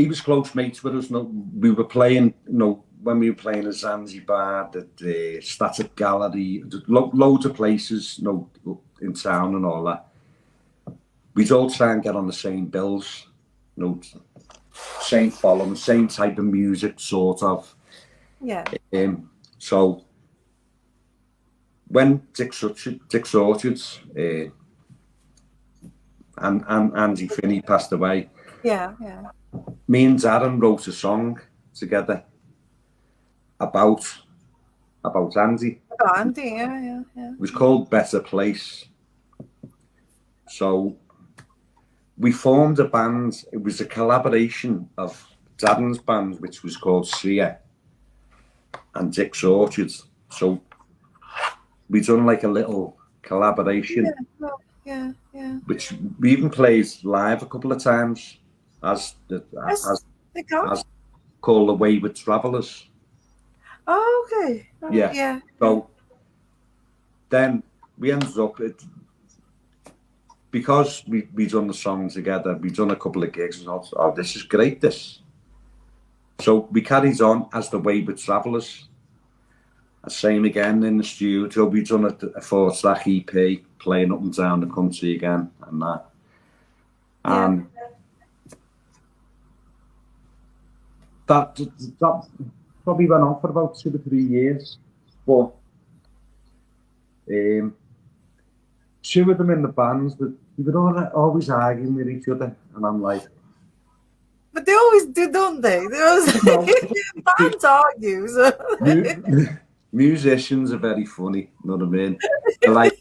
was close mates with us. We were playing, when we were playing at Zanzibar, the Static Gallery, loads of places, in town and all that. We'd all try and get on the same bills, same following, same type of music, sort of. Yeah. So when Dick's Orchards and Andy Finney passed away, yeah, me and Darren wrote a song together about Andy. About Andy, yeah. It was called Better Place. So we formed a band. It was a collaboration of Darren's band, which was called Sia, and Dick's Orchards. So we done like a little collaboration. Yeah. Which we even played live a couple of times as called The Wayward Travellers. Oh, okay. Yeah. So then we ended up because we done the song together. We done a couple of gigs and all. Oh, this is great. This. So we carried on as The Wayward Travellers. Same again in the studio. We done a 4-track EP, playing up and down the country again and that. That probably went on for about 2 to 3 years. But two of them in the bands, we were always arguing with each other, and I'm like. But they always do, don't they? They always bands argue. So. Musicians are very funny, you know what I mean? They're like,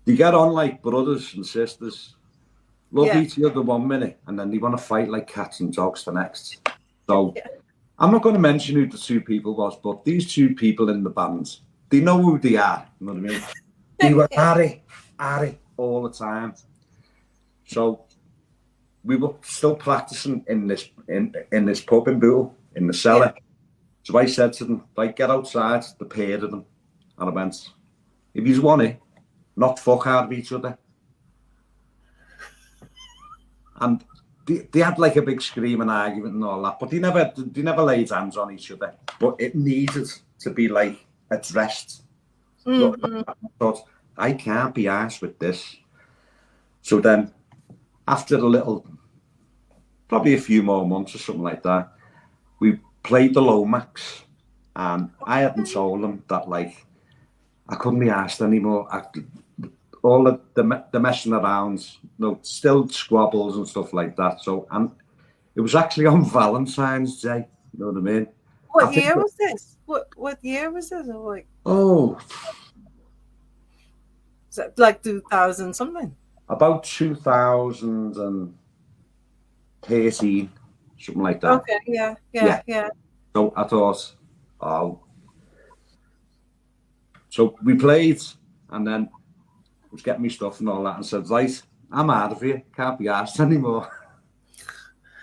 they get on like brothers and sisters, love each other 1 minute, and then they want to fight like cats and dogs the next. So I'm not going to mention who the two people was, but these two people in the band, they know who they are, you know what I mean? They were Ari all the time. So we were still practicing in this pub in Bootle, in the cellar. So I said to them, like, get outside, the pair of them. And I went, if you want it, not fuck out of each other. And they had like a big screaming argument and all that, but they never laid hands on each other. But it needed to be like addressed. Mm-hmm. I thought, I can't be arsed with this. So then, after probably a few more months or something like that, we played the Lomax, and I hadn't told them that like I couldn't be asked anymore. All the messing around, still squabbles and stuff like that. So, and it was actually on Valentine's Day. You know what I mean? What year was this? What year was this? Like, is that like 2000 something? About 2013, something like that. Okay, yeah. So I thought, so we played, and then I was getting me stuff and all that, and said, right, I'm out of here, can't be asked anymore.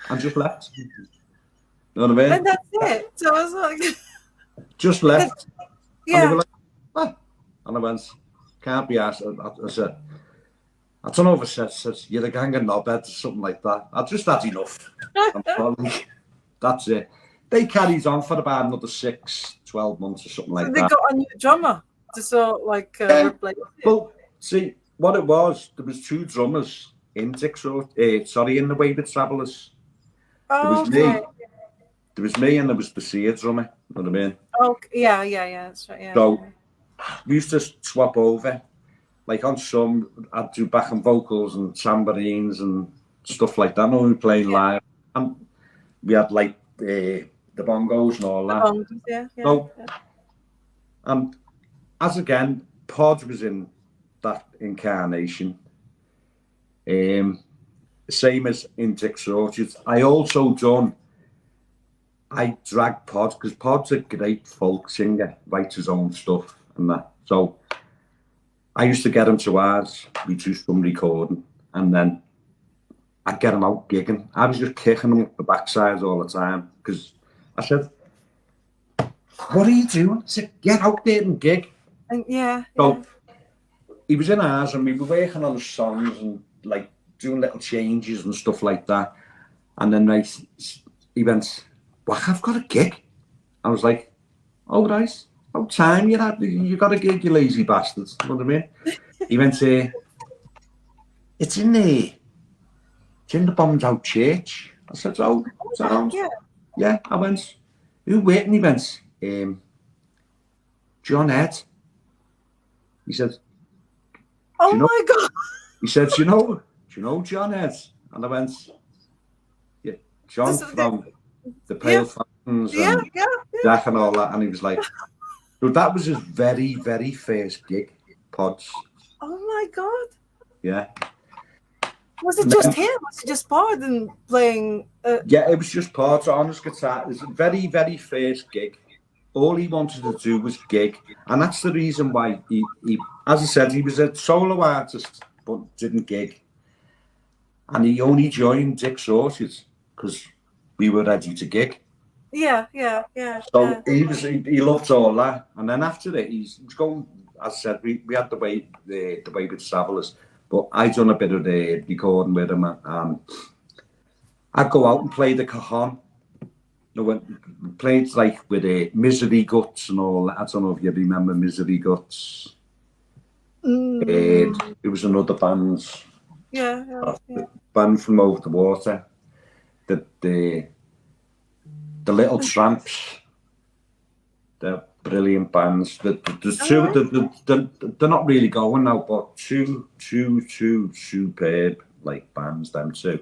And just left. You know what I mean? And that's it. So I was like, just left. Yeah. And they were like, ah. And I went, can't be asked. I said, I don't know if I said you're a gang of knobheads or something like that. I just had enough. That's it. They carried on for about another 12 months or something like that. They got a new drummer to sort of like replace it. Well, see, what it was, there was two drummers in in the Wayward Travellers. There was me and there was the Sia drummer, you know what I mean? Oh, yeah, that's right, yeah. So, we used to swap over. Like on some, I'd do backing vocals and tambourines and stuff like that. We were playing live. And we had like the bongos and all that. Bongos, yeah. So, and as again, Pod was in that incarnation. Same as in Dick's Orchards. I drag Pod because Pod's a great folk singer, writes his own stuff and that. So I used to get him to ours, we do some recording, and then I'd get him out gigging. I was just kicking him up the backside all the time because I said, "What are you doing?" I said, "Get out there and gig." And So he was in ours and we were working on the songs and like doing little changes and stuff like that. And then he went, "Waka, I've got a gig." I was like, "Oh, right. What time you had? You got a gig, you lazy bastards." You know what I mean? He went, "It's in the Bombed Out Church." I said, "Oh, sound." Yeah, I went, "Who waiting?" He went, "John Ed." He said, "Oh my God." He said, "Do you know John Ed?" And I went, "Yeah, John from the Pale Fountains and Jack and all that." And he was like, so that was his very, very first gig, Pods. Oh my God. Yeah. Was it just him? Was it just Pod and playing? Yeah, it was just Pod on his guitar. It was a very, very first gig. All he wanted to do was gig. And that's the reason why he as I said, he was a solo artist, but didn't gig. And he only joined Dick's Orchards because we were ready to gig. Yeah. So he loved all that. And then after it, he was going, as I said, we had the way with Travellers, but I done a bit of the recording with him. I'd go out and play the cajon. Played like with Misery Guts and all that. I don't know if you remember Misery Guts. It was another band. Yeah. Band from Over the Water. The Little Tramps. They're brilliant bands. There's two. They're not really going now, but two superb like bands. Them two.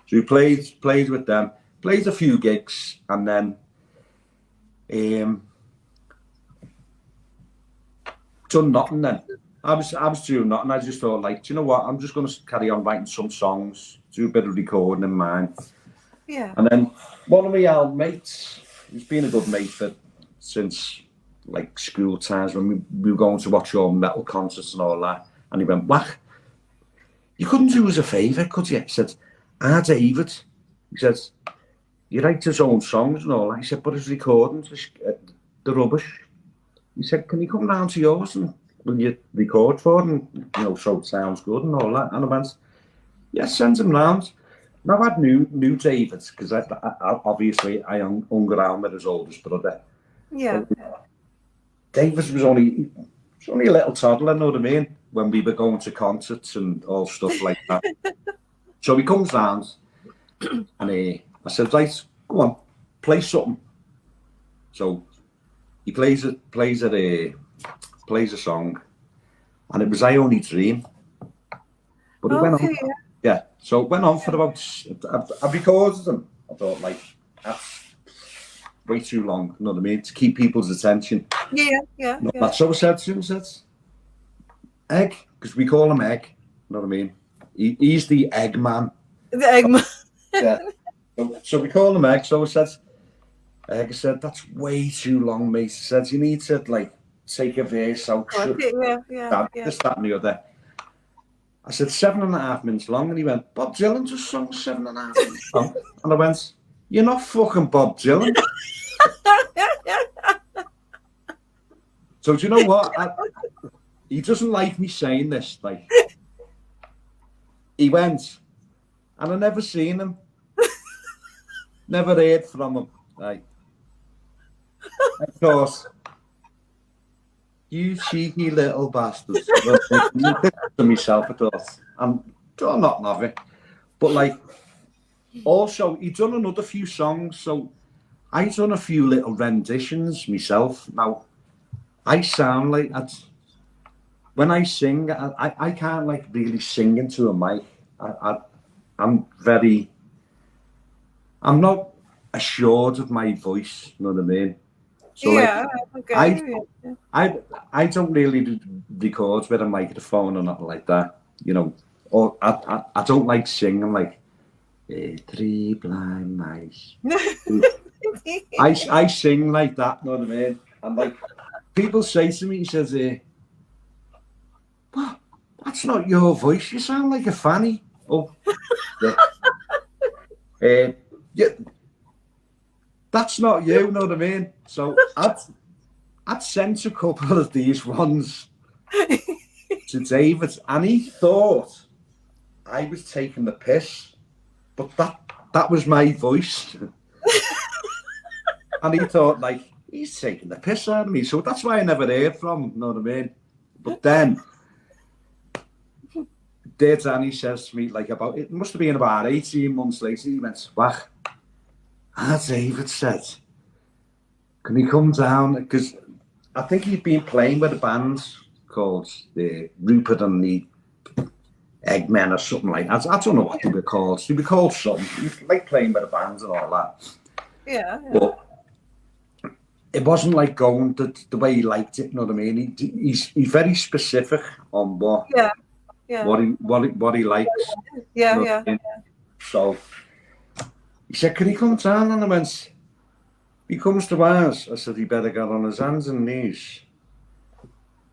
So we played with them. Played a few gigs and then done nothing then. I was doing nothing. I just thought, like, do you know what? I'm just going to carry on writing some songs, do a bit of recording in mine. Yeah. And then one of my old mates, he's been a good mate since like school times when we were going to watch all metal concerts and all that. And he went, "Whack, you couldn't do us a favour, could you?" He said, David. He says, "He writes his own songs and all that." He said, "But his recordings, the rubbish." He said, "Can you come round to yours and will you record for him? So it sounds good and all that." And I went, "Yeah, send him round." Now I knew David because I obviously I hung around with his oldest brother. Yeah. David was only a little toddler, know what I mean? When we were going to concerts and all stuff like that. So he comes round and I said, "Right, go on, play something." So he plays a song, and it was "I Only Dream." But it went on. Yeah, so it went on for about. I recorded them. I thought, like, that's way too long. You know what I mean? To keep people's attention. Yeah. So I said to him, Egg, because we call him Egg. You know what I mean? He's the Egg Man. The Egg Man. Yeah. So we call him Egg. So I said, Egg said, "That's way too long, mate." He said, "You need to like take a verse out." Yeah. This, that, and the other. I said, 7.5 minutes long, and he went, "Bob Dylan just sung 7.5 minutes long." And I went, "You're not fucking Bob Dylan." So do you know what? He doesn't like me saying this. Like, he went, and I never seen him, never heard from him. Like, of course, "You cheeky little bastards." To myself, I thought, I'm not loving it. But like, also, he done another few songs, so I done a few little renditions myself. Now, I sound like when I sing, I can't like really sing into a mic. I'm not assured of my voice, you know what I mean? So Yeah, like, okay. I don't really record with a microphone or nothing like that, you know. Or I don't like singing like three blind mice. I sing like that, you know what I mean? And like people say to me, he says, "What? That's not your voice. You sound like a fanny." Oh, yeah. Yeah, that's not you, you know what I mean? So I'd sent a couple of these ones to David, and he thought I was taking the piss, but that was my voice, and he thought like he's taking the piss out of me. So that's why I never heard from him, you know what I mean? But then, dear Danny says to me like about it must have been about 18 months later. He went, "Wach, David said, can he come down?" Because I think he'd been playing with a band called the Rupert and the Eggmen or something like that. I don't know what they were called. They were called something. He was like playing with the bands and all that. Yeah. But it wasn't like going the way he liked it, you know what I mean? He's very specific on what he likes. Yeah, You know yeah. what I mean? So he said, "Can he come down?" And I went, "He comes to ours." I said, "He better get on his hands and knees,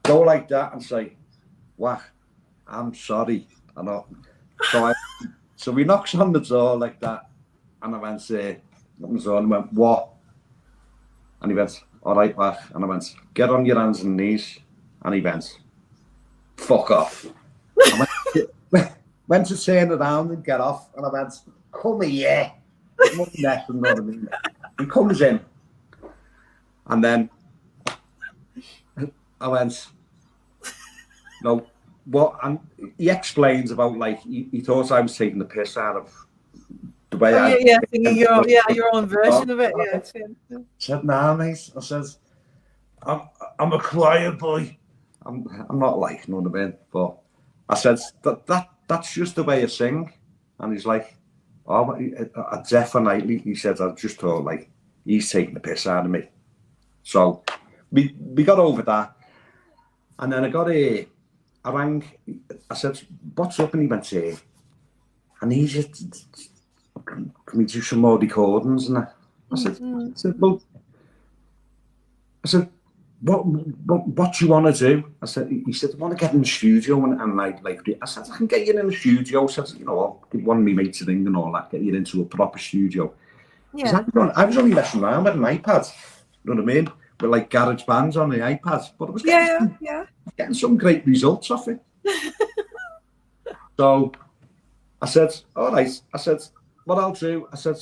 go like that and say, 'Wah, I'm sorry.'" I know. So he knocks on the door like that, and I went, "Nothing's on." He went, "What?" And he went, "All right, Wah." And I went, "Get on your hands and knees." And he went, "Fuck off." I went to turn around and get off, and I went, "Come here." Come on, neck, you know what I mean? He comes in, and then I went, "No, what?" And he explains about like he thought I was taking the piss out of the way Oh, I yeah, singing your own version of it. Yeah. I said, "Nah, mate." I says, I'm a choir boy. I'm not like, you know what I mean? But I said, that's just the way I sing." And he's like, "Oh, definitely." He said, "I just thought like he's taking the piss out of me." So we got over that. And then I rang, I said, "What's up?" And he went, "I need you can we do some more recordings?" And that. I said, "Well," I said, what do you want to do?" He said, "I want to get in the studio and like, I said, "I can get you in the studio." I said, "You know, I'll get one of my mates ring and all that, get you into a proper studio." Yeah. I was only messing around with an iPad, you know what I mean? With like garage bands on the iPad, but I was getting some great results off it. So I said, "All right." I said, "What I'll do," I said,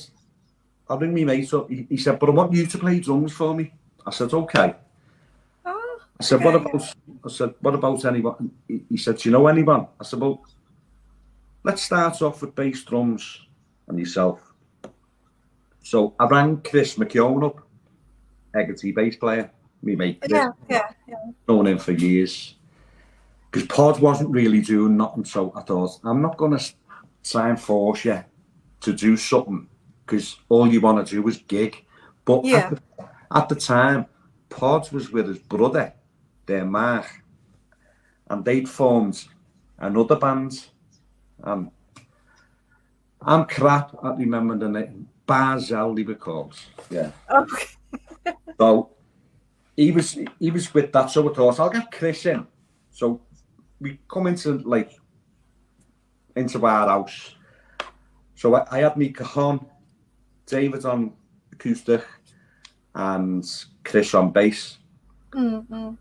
"I'll ring me mate up." He said, "But I want you to play drums for me." I said, "Okay." Oh, I said, "What about anyone?" He said, "Do you know anyone?" I said, "Well, let's start off with bass, drums, and yourself." So I rang Chris McKeown up, Hegarty bass player, me mate Chris, yeah. known him for years. Because Pod wasn't really doing nothing, so I thought, I'm not going to try and force you to do something, because all you want to do is gig. But at the time, Pod was with his brother, their Mark, and they'd formed another band. And I'm crap at remembering the name. Barzell, they were called. Yeah. Okay. So he was with that. So I thought, I'll get Chris in. So we come into our house. So I had me cajon, David on acoustic, and Chris on bass. Mm-hmm.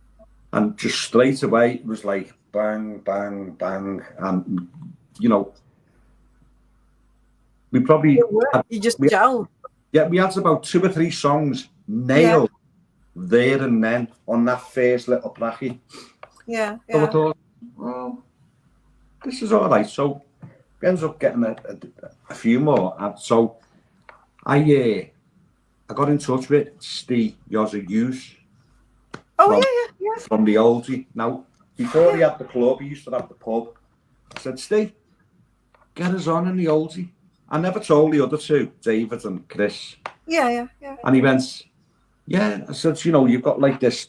And just straight away, it was like bang, bang, bang. And, you know, we probably... You just gelled. Yeah, we had about 2 or 3 songs nailed there and then on that first little bracky. Yeah. So I thought, well, this is all right. So we ended up getting a few more. And so I got in touch with Steve Yozza Hughes. From the Oldie. Now, before he had the club, he used to have the pub. I said, "Steve, get us on in the Oldie." I never told the other two, David and Chris, Yeah. And he went, yeah. I said, you know, you've got like this,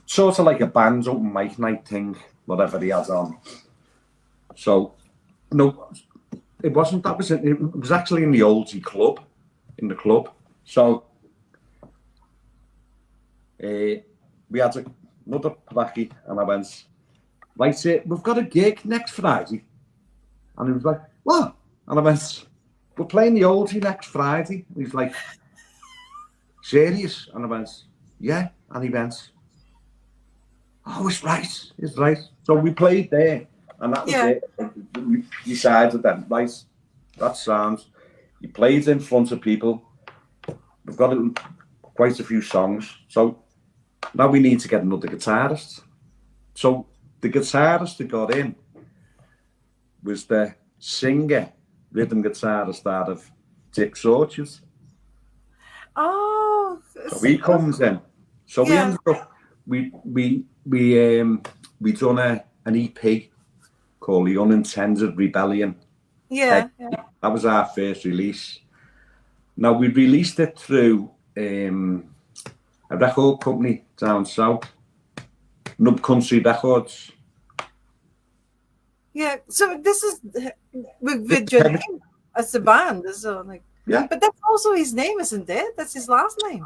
sort of like a band's open mic night thing, whatever he had on. So, no, it wasn't, that was it. It was actually in the Oldie club, in the club. So, we had another pracky, and I went, right, we've got a gig next Friday. And he was like, what? And I went, we're playing the Oldie next Friday. And he's like, serious? And I went, yeah. And he went, oh, it's right. So we played there, and that was it. We decided then, right, that sounds. He played in front of people. We've got quite a few songs. So now we need to get another guitarist. So the guitarist that got in was the singer, rhythm guitarist out of Dick's Orchard. Oh, so he comes in. So we ended up we done an EP called The Unintended Rebellion. Yeah. That was our first release. Now we released it through a record company down south, Nub Country Records. Yeah, so this is with your name as a band, so like. Yeah. But that's also his name, isn't it? That's his last name.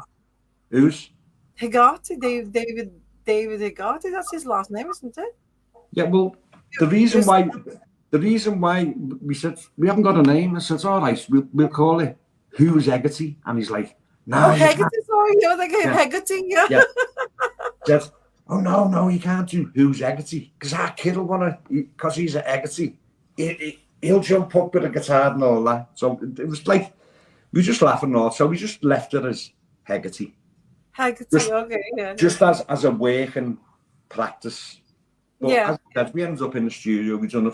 Who's? Hegarty, David Hegarty. That's his last name, isn't it? Yeah. Well, the reason why we said we haven't got a name, I said, all right, we'll call it Who's Hegarty, and he's like, no, Hegarty. Sorry, you're like Hegarty. Yeah. Said, oh no, you can't do Who's Hegarty, because our kid will wanna, because he's a Hegarty. He'll jump up with a guitar and all that. So it was like, we were just laughing all, so we just left it as Hegarty. Hegarty, okay, yeah. Just as a working practice. But as I said, we ended up in the studio. We done a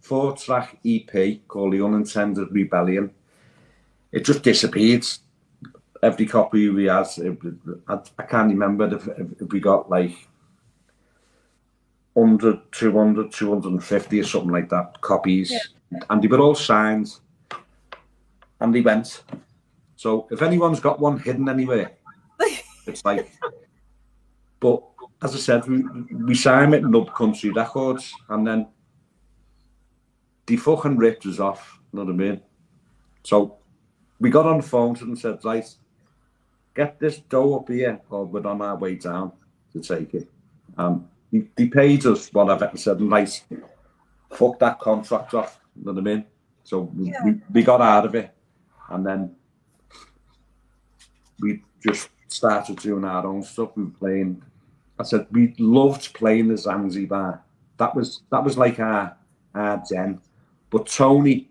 four-track EP called The Unintended Rebellion. It just disappeared. Every copy we had, I can't remember if we got like 100, 200, 250 or something like that, copies. Yeah. And they were all signed. And they went. So if anyone's got one hidden anywhere, it's like... But as I said, we signed it in Nub Country Records, and then they fucking ripped us off, you know what I mean? So we got on the phone to them and said, right, get this dough up here, or we're on our way down to take it. They paid us whatever, and said, right, fuck that contract off, you know what I mean? So we got out of it, and then we just started doing our own stuff. We were playing. I said we loved playing the Zanzibar. That was like our den. But Tony,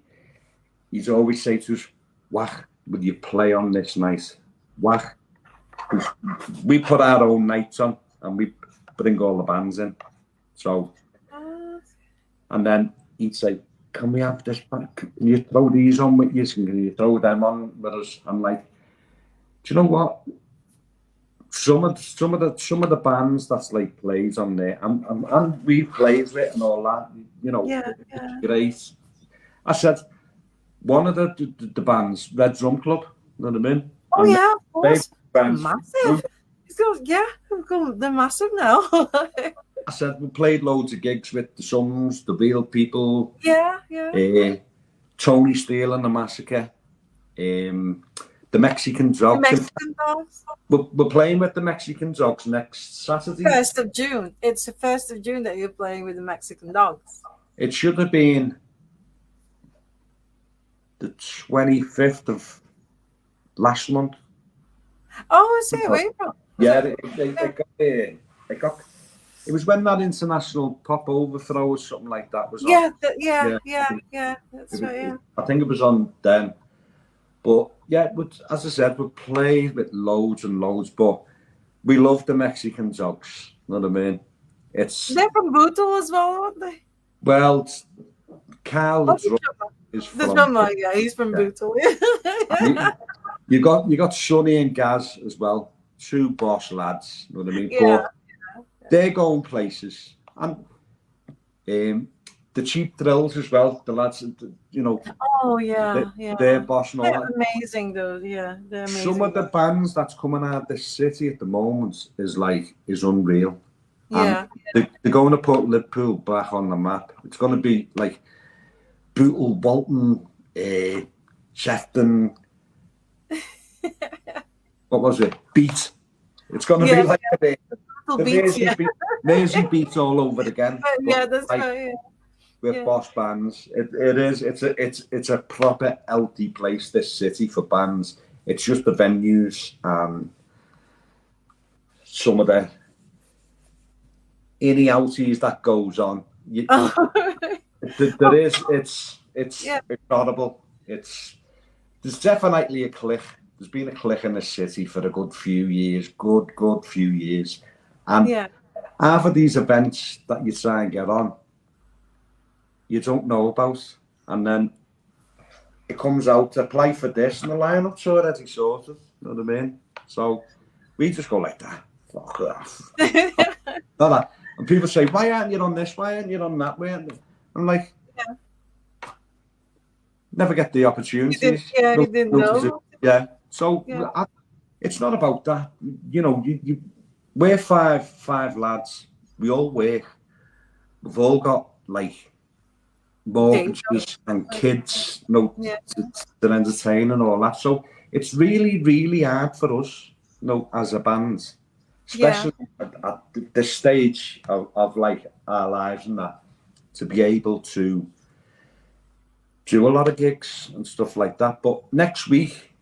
he'd always say to us, "Wak, will you play on this night?" Wak. We put our own nights on, and we bring all the bands in. So, and then he'd say, "Can we have this? Can you throw these on with you? Can you throw them on with us?" I'm like, do you know what? Some of the bands that's like plays on there, and we played with and all that, you know, it's great. I said one of the bands, Red Drum Club, you know what I mean? Oh, and of course, massive. They're massive now. I said we played loads of gigs with the Sons, the Real People, Tony Steele and the Massacre, the Mexican Dogs. We're playing with the Mexican Dogs next Saturday. 1st of June. It's the 1st of June that you're playing with the Mexican Dogs. It should have been the 25th of last month. Oh, I see. April. Yeah, they got. It was when that international pop overthrow or something like that was on. Yeah. That's right. Yeah. I think it was on then. But yeah, as I said, we played with loads and loads, but we love the Mexican Dogs. You know what I mean? They're from Bootle as well, aren't they? Well, Carl the drummer is from. The drummer, he's from Bootle. you got Sonny and Gaz as well, two boss lads. You know what I mean? Yeah. But they're going places, and the cheap thrills as well. The lads, you know, Oh yeah, yeah. they're boss and all They're that. amazing though. Yeah, they're Some amazing. of the bands that's coming out of this city at the moment is unreal. And Yeah. they're going to put Liverpool back on the map. It's going to be like Brutal Bolton, Shefton, what was it? Beat. It's going to be like the Beats, yeah. Mersey Beat all over again. Yeah, that's like, right. Yeah. with boss bands. It's a proper healthy place, this city, for bands. It's just the venues and some of the inny outies that goes on. There is it's incredible. There's definitely a click. There's been a click in the city for a good few years. Good few years. And half of these events that you try and get on, you don't know about, and then it comes out to play for this, and the lineup's already sorted. You know what I mean? So we just go like that. Fuck off. That. And people say, "Why aren't you on this? Why aren't you on that?" I'm like, never get the opportunities. You didn't know. Yeah. So it's not about that. You know, we're five lads. We all work. We've all got like mortgages and kids, to entertain and all that. So it's really, really hard for us, as a band, especially at this stage of like our lives and that, to be able to do a lot of gigs and stuff like that. But next week,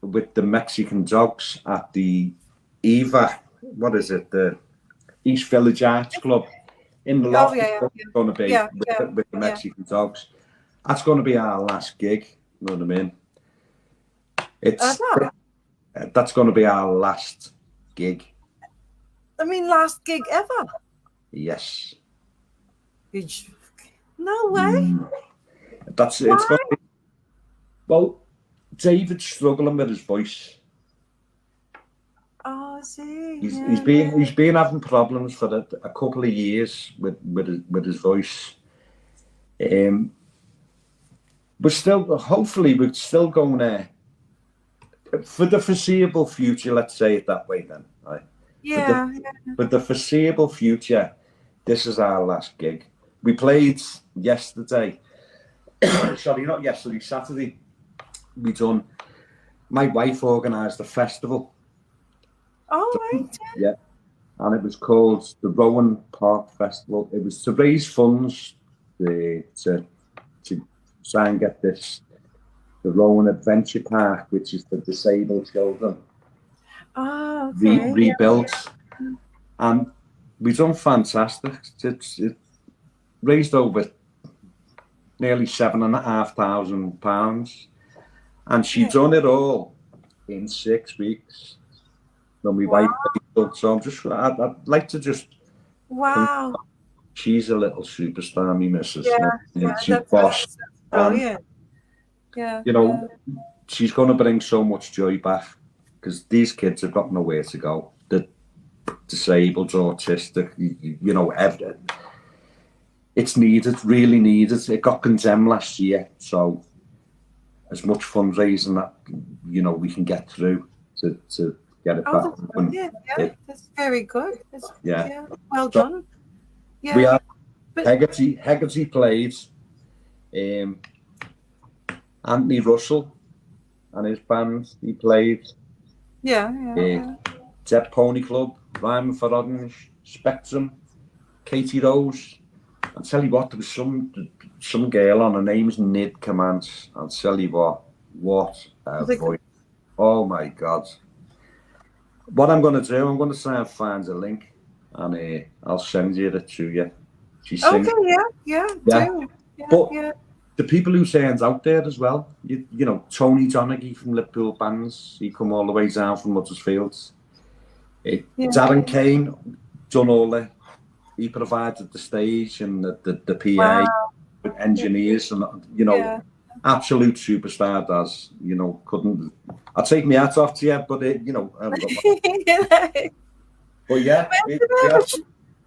with the Mexican Dogs at the EVA, what is it, the East Village Arts Club, in the loft, it's going to be with the Mexican Dogs. That's going to be our last gig. You know what I mean? That's going to be our last gig. I mean, last gig ever. Yes. No way. It's going to be, well, David's struggling with his voice. Oh, I see. He's been having problems for a couple of years with his voice. We're still going to, for the foreseeable future. Let's say it that way, then. Right? For the foreseeable future, this is our last gig. We played yesterday. Sorry, not yesterday. Saturday. My wife organised a festival. Oh, right. Yeah, and it was called the Rowan Park Festival. It was to raise funds to try and get the Rowan Adventure Park, which is for disabled children, rebuilt. And we've done fantastic. It raised over nearly £7,500, and she's done it all in 6 weeks. When we wife, so I'd like to just. Wow. She's a little superstar, me missus. She's boss. Brilliant. She's going to bring so much joy back, because these kids have got nowhere to go. They're disabled, autistic, everything. It's needed, really needed. It got condemned last year, so as much fundraising that we can get through to get it back. That's very good. Well done. Yeah. We have Hegarty played. Anthony Russell and his band, he played. Dead Pony Club, Ryman for Orange, Spectrum, Katie Rose. I'll tell you what, there was some girl on, her name's Nid Commands. I'll tell you what a voice. Oh my God. What I'm going to do, I'm going to try and find a link, and I'll send you it to you. She sings. Okay, But the people who sings out there as well, Tony Donaghy from Liverpool bands, he come all the way down from Huddersfield. Darren Kane done he provided the stage and the PA, engineers, and absolute superstar. Does couldn't. I'll take my hat off to you, but but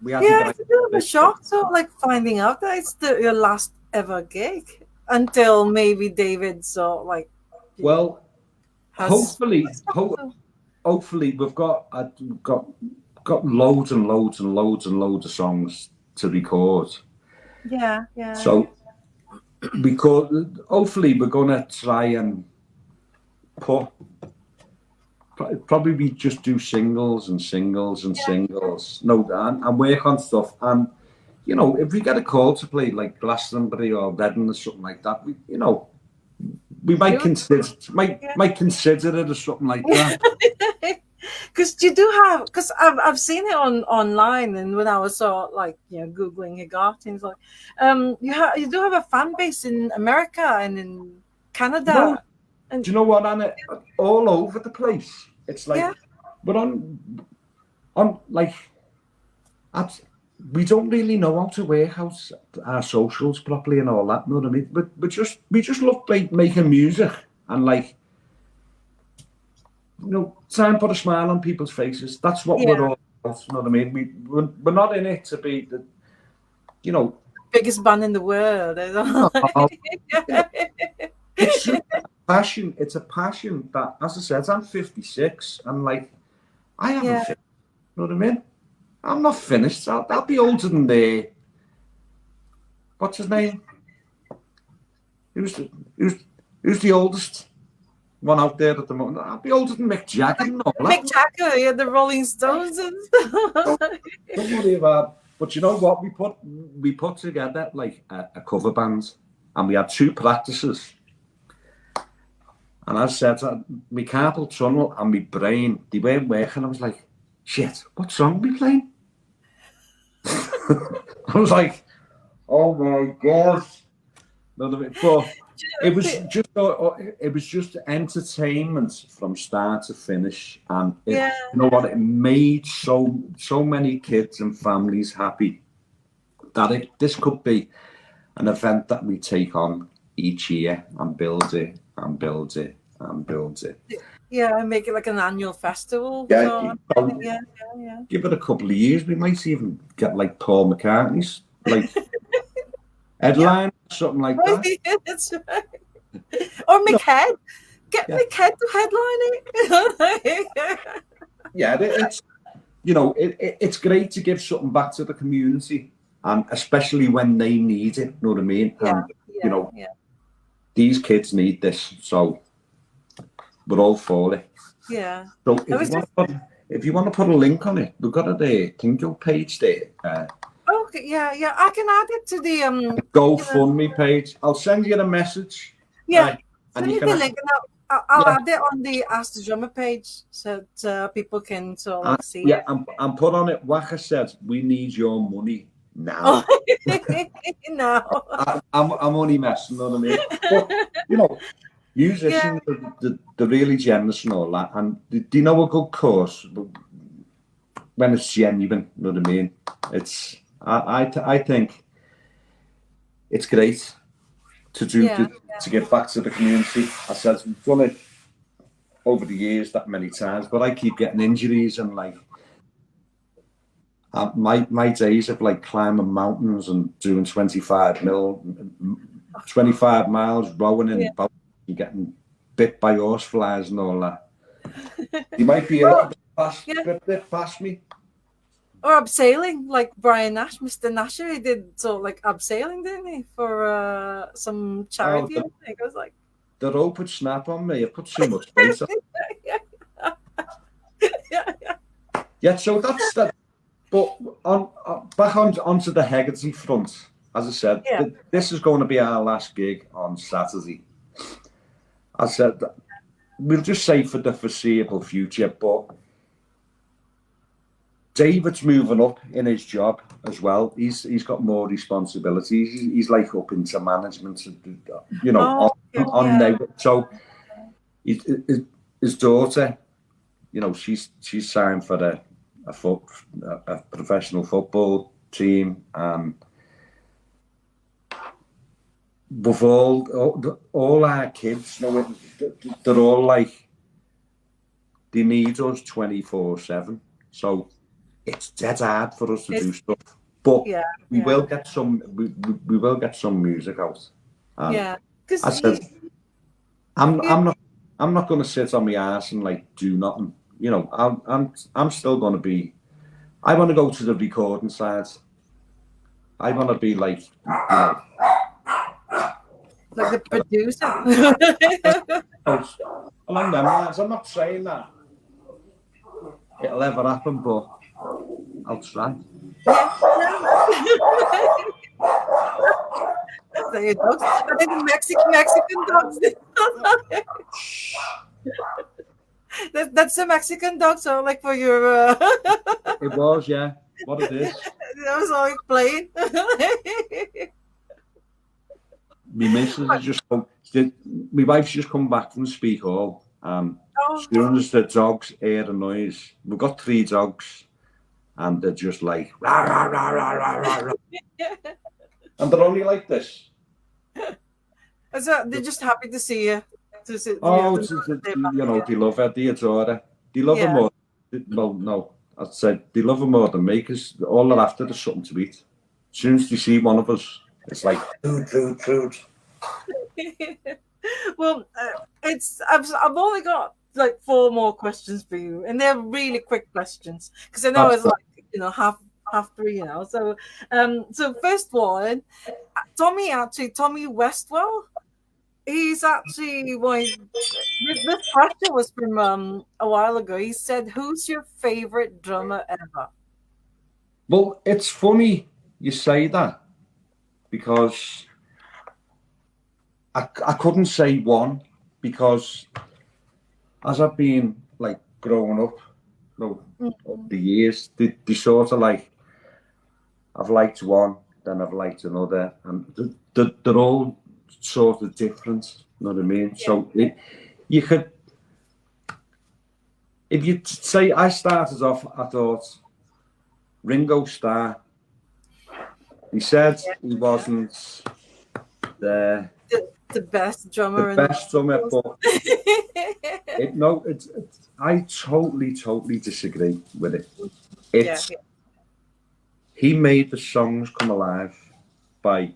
we had to Yeah, get it's a bit of a out. shock, so like finding out that it's your last ever gig until maybe David so like Well, has. hopefully we've got loads and loads and loads and loads of songs to record. Yeah, yeah, So hopefully we're gonna try and put probably we just do singles and singles and singles. No, and work on stuff. And you know, if we get a call to play like Glastonbury or Reading or something like that, we might consider it or something like that. because you do have, because I've seen it online, and when I was like googling Hegarty, it's like you do have a fan base in America and in No, Canada, and do you know what, Anna? All over the place. It's like yeah, we're on like we don't really know how to work out our socials properly and all that. You know what I mean? But we just love making music and like try and put a smile on people's faces. That's what we're all about. You know what I mean? We're not in it to be the biggest band in the world. it's just a passion. It's a passion that, as I said, I'm 56 and like I haven't finished. You know what I mean? I'm not finished. I'll be older than what's his name? Who's the oldest one out there at the moment? I'll be older than Mick Jagger and all that. Mick Jagger, yeah, the Rolling Stones. Don't worry about. But you know what? We put together like a cover band, and we had 2 practices. And I said, my carpal tunnel and my brain, they weren't working. I was like, shit, what song are we playing? I was like, oh my God. But it was just entertainment from start to finish. And you know what? It made so many kids and families happy that this could be an event that we take on each year and build it and build it and build it. Yeah, and make it like an annual festival. Yeah, Yeah. Give it a couple of years, we might even get like Paul McCartney's like headline, something like that. That's right. Or Mick Get Mick to headline it. Yeah, it's great to give something back to the community, and especially when they need it. You know what I mean? And these kids need this, so we're all for it. Yeah. So if you want to put a link on it, we've got a Kindle page there. Okay, yeah. I can add it to the GoFundMe page. I'll send you a message. Yeah. And you can link, and I'll add it on the Ask the Drummer page so that people can see it. Yeah, and put on it. Waka said, "We need your money now." No. I'm only messing, you know what I mean? But, musicians they're really generous and all that, and they know a good cause when it's genuine. You know what I mean? It's I think it's great to do to give back to the community. I said we've done it over the years that many times, but I keep getting injuries and like my days of like climbing mountains and doing 25 miles rowing in boats and getting bit by horseflies and all that. You might be a little bit past me. Or abseiling, like Brian Nash, Mr. Nasher, he did like abseiling, didn't he, for some charity? I was like, the rope would snap on me. I put too much weight on. Yeah, so that's that. But back onto the Hegarty front, as I said, this is going to be our last gig on Saturday. I said we'll just say for the foreseeable future, but David's moving up in his job as well. He's got more responsibilities. He's like up into management, So his daughter, she's signed for a professional football team, and with all our kids, they're all like they need us 24/7. So it's dead hard for us to do stuff. But Yeah, we will get some. We will get some music out. And yeah. Because I said, I'm not going to sit on my ass and like do nothing. You know, I'm still going to be. I want to go to the recording side. I want to be like, like the producer. along them lines. I'm not saying that it'll ever happen, but I'll try. Yeah. So your dogs. Are they the Mexican dogs? That's the Mexican dog. So like for your. It was, yeah. What it is. I was like playing. My missus has just come. My wife's just come back from Speak Hall. As Oh, soon as the dogs hear a noise, we've got 3 dogs, and they're just like rah, rah, rah, rah, rah, rah, rah. And they're only like this. so they're just happy to see you. To see, Oh, to you know, they love her, they adore her. They love her yeah. more. Well, no, I'd say they love her more than me, because all they're after is something to eat. As soon as they see one of us, it's like food, food, food. Well, I've only got like 4 more questions for you, and they're really quick questions because I know it's like half 3 now. So so first one, Tommy Westwell. He's actually this question was from a while ago. He said, "Who's your favorite drummer ever?" Well, it's funny you say that, because I couldn't say one, because as I've been like growing up, over the years, they sort of like, I've liked one, then I've liked another, and they're all sort of different. You know what I mean? Yeah. So you could, if you say, I started off, I thought Ringo Starr. He said he wasn't the best drummer. But I totally disagree with it. He made the songs come alive by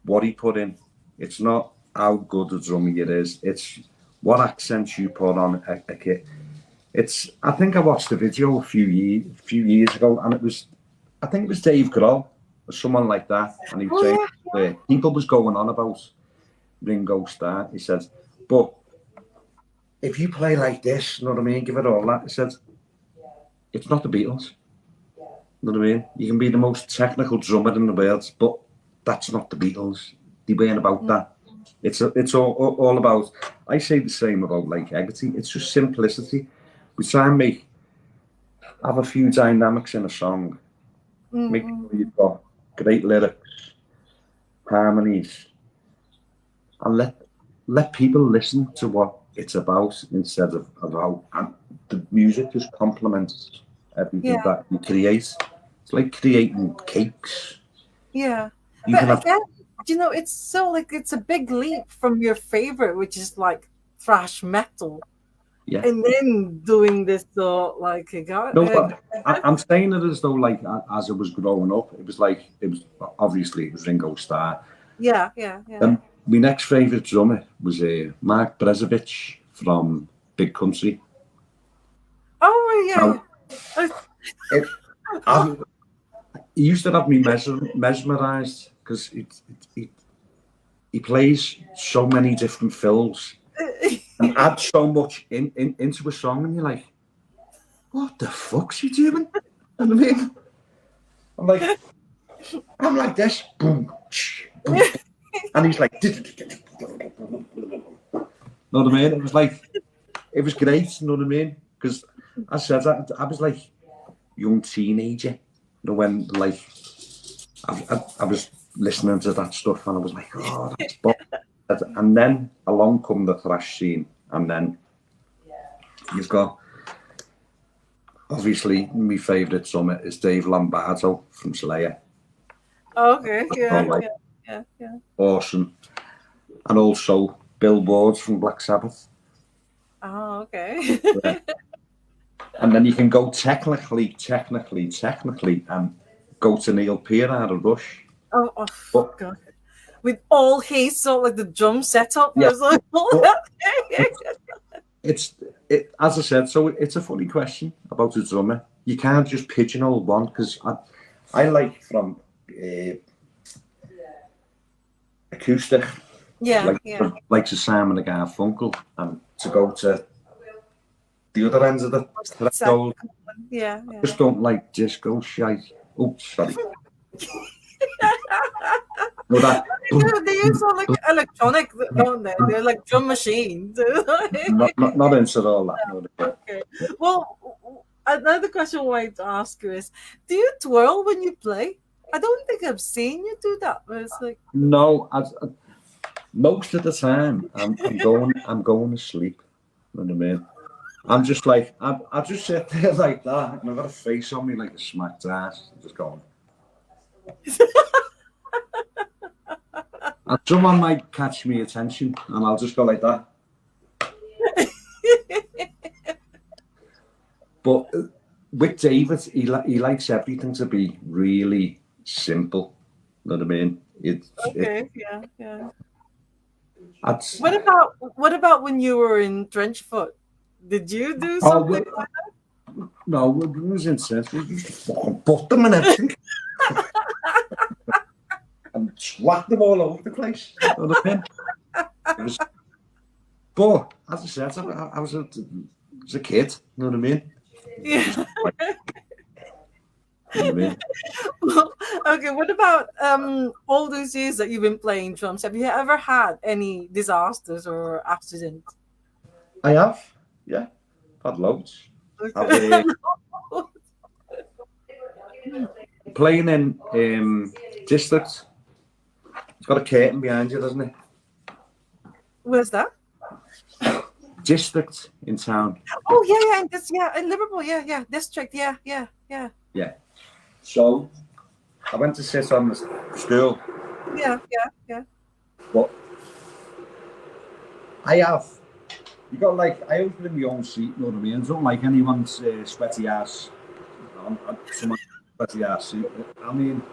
what he put in. It's not how good a drummer it is. It's what accents you put on a kit. I think I watched the video a few years ago, and I think it was Dave Grohl or someone like that, and he was saying people was going on about Ringo Starr. He said, but if you play like this, you know what I mean, give it all that, he said, it's not the Beatles. You know what I mean? You can be the most technical drummer in the world, but that's not the Beatles. They weren't about that. It's all about, I say the same about like Hegarty, it's just simplicity. We try and have a few dynamics in a song. Make sure you've got great lyrics, harmonies, and let people listen to what it's about, instead of how, and the music just complements everything that you create. It's like creating cakes. Yeah. But again, it's so like, it's a big leap from your favorite, which is like thrash metal. Yeah. And then doing this like but I'm saying it as though like as I was growing up, it was obviously it was Ringo Starr. Yeah. And my next favourite drummer was Mark Brezovich from Big Country. Oh yeah. He used to have me mesmerised, because he plays so many different fills and adds so much into a song, and you're like, what the fuck's he doing? You know what I mean? I'm like this, boom, boom, and he's like, you know what I mean? It was great, you know what I mean? Because I said that I was like young teenager, you know, when like I was listening to that stuff, and I was like, oh, that's boss. And then along come the thrash scene, and then you've got, obviously, my favourite drummer is Dave Lombardo from Slayer. Okay, yeah. Awesome. And also Bill Ward from Black Sabbath. Oh, okay. And then you can go technically, and go to Neil Peart out of Rush. Oh, But God. With all his sort like the drum setup yeah, was like all but that. it's as I said. So it's a funny question about the drummer. You can't just pigeonhole one because I like from acoustic, Yeah, yeah. like to Simon and Garfunkel, and to go to the other ends of the threshold. Yeah, I yeah. just don't like disco shite. Oops, sorry. No, that They use all like electronic, don't they? They're like drum machines. not into all that. No, Okay. Well, another question I wanted to ask you is, do you twirl when you play? I don't think I've seen you do that. But it's like, no, most of the time I'm going to sleep. You know what I mean? I'm just like I just sit there like that, and I've got a face on me like a smacked ass, just going. And someone might catch me attention, and I'll just go like that. But with David, he likes everything to be really simple. You know what I mean? okay, yeah, yeah. That's, What about when you were in Trenchfoot? Did you do oh, something? no, it was intense. We used to fucking butt them and everything. And slap them all over the place. You know what I mean? But, as I said, I was a kid. You know what I mean? Yeah. You know what I mean? Okay, what about all those years that you've been playing drums? Have you ever had any disasters or accidents? I have, yeah. I've had loads. Okay. Playing in district. It's got a curtain behind you, doesn't it? Where's that? District in town. Oh yeah, yeah, yeah, in Liverpool, yeah, yeah, district, yeah, yeah, yeah. Yeah. So I went to sit on the stool. Yeah, yeah, yeah. But you got like, I open in my own seat, you know what I mean? I don't like anyone's sweaty ass, someone's sweaty ass seat. I mean,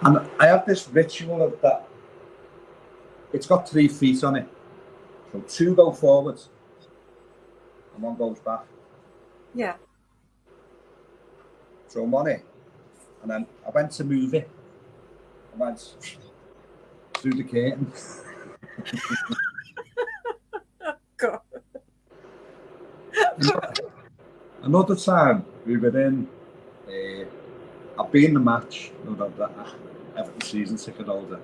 and I have this ritual of that. It's got 3 feet on it. So 2 go forward and 1 goes back. Yeah. So I'm on it. And then I went to move it. I went through the curtain. God. Another time we were in, I've been in the match, you know, that Everton season ticket holder.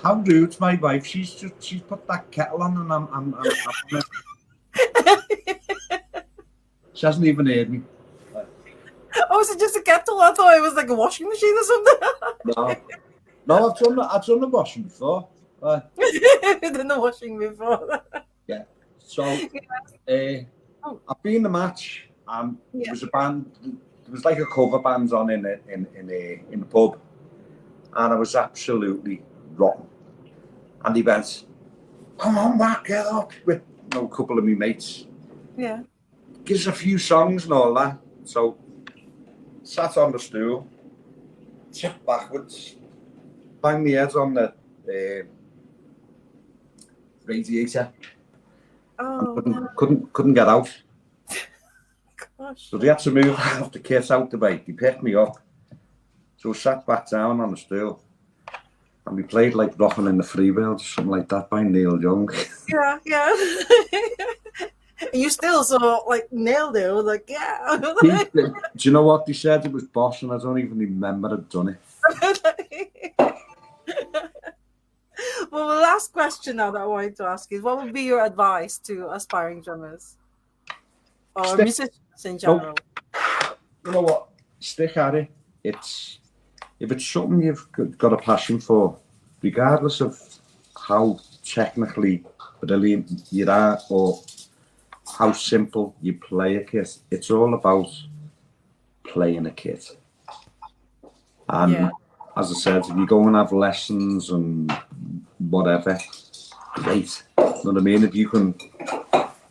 How rude, my wife. She's put that kettle on, and I'm she hasn't even heard me. Oh, is it just a kettle? I thought it was like a washing machine or something. No, I've done the washing before. Done the washing before. Yeah. So I've been in the match, and there was a band. There was like a cover band on in the pub, and I was absolutely rotten. And he went, "Come on back, get up," with a couple of my mates. Yeah. Gives a few songs and all that. So sat on the stool, tipped backwards, banged my head on the radiator. Oh, and couldn't get out. gosh. So they had to move half the kit out the way. They picked me up. So I sat back down on the stool. And we played like Rockin' in the Free World, something like that by Neil Young. Yeah, yeah. And you still so like nailed it. I was like, yeah. Do you know what? They said it was boss, and I don't even remember I'd done it. Well, the last question now that I wanted to ask is, what would be your advice to aspiring drummers or musicians in general? You know what? Stick at it. If it's something you've got a passion for, regardless of how technically brilliant you are or how simple you play a kit, it's all about playing a kit. And as I said, if you go and have lessons and whatever, great. You know what I mean? If you can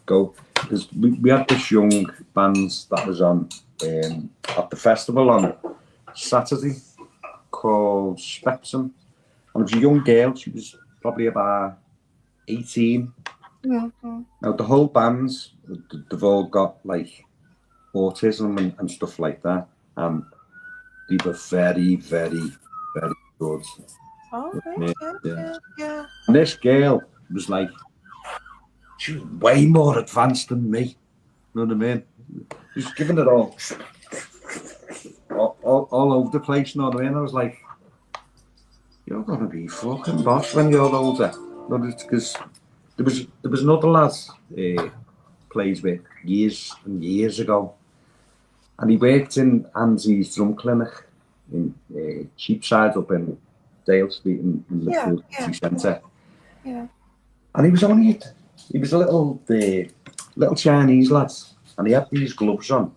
go, because we had this young band that was on at the festival on Saturday called Spectrum, and it was a young girl. She was probably about 18. Mm-hmm. Now the whole band, they've all got like autism and stuff like that, and they were very, very, very good. Oh, yeah. And this girl was like, she was way more advanced than me. You know what I mean? She was giving it all over the place. You know what I mean? I was like, you're gonna be fucking boss when you're older. Because there was another lad plays with years and years ago, and he worked in Andy's drum clinic in Cheapside up in Dale Street in the city centre. Yeah. And he was a little Chinese lad, and he had these gloves on.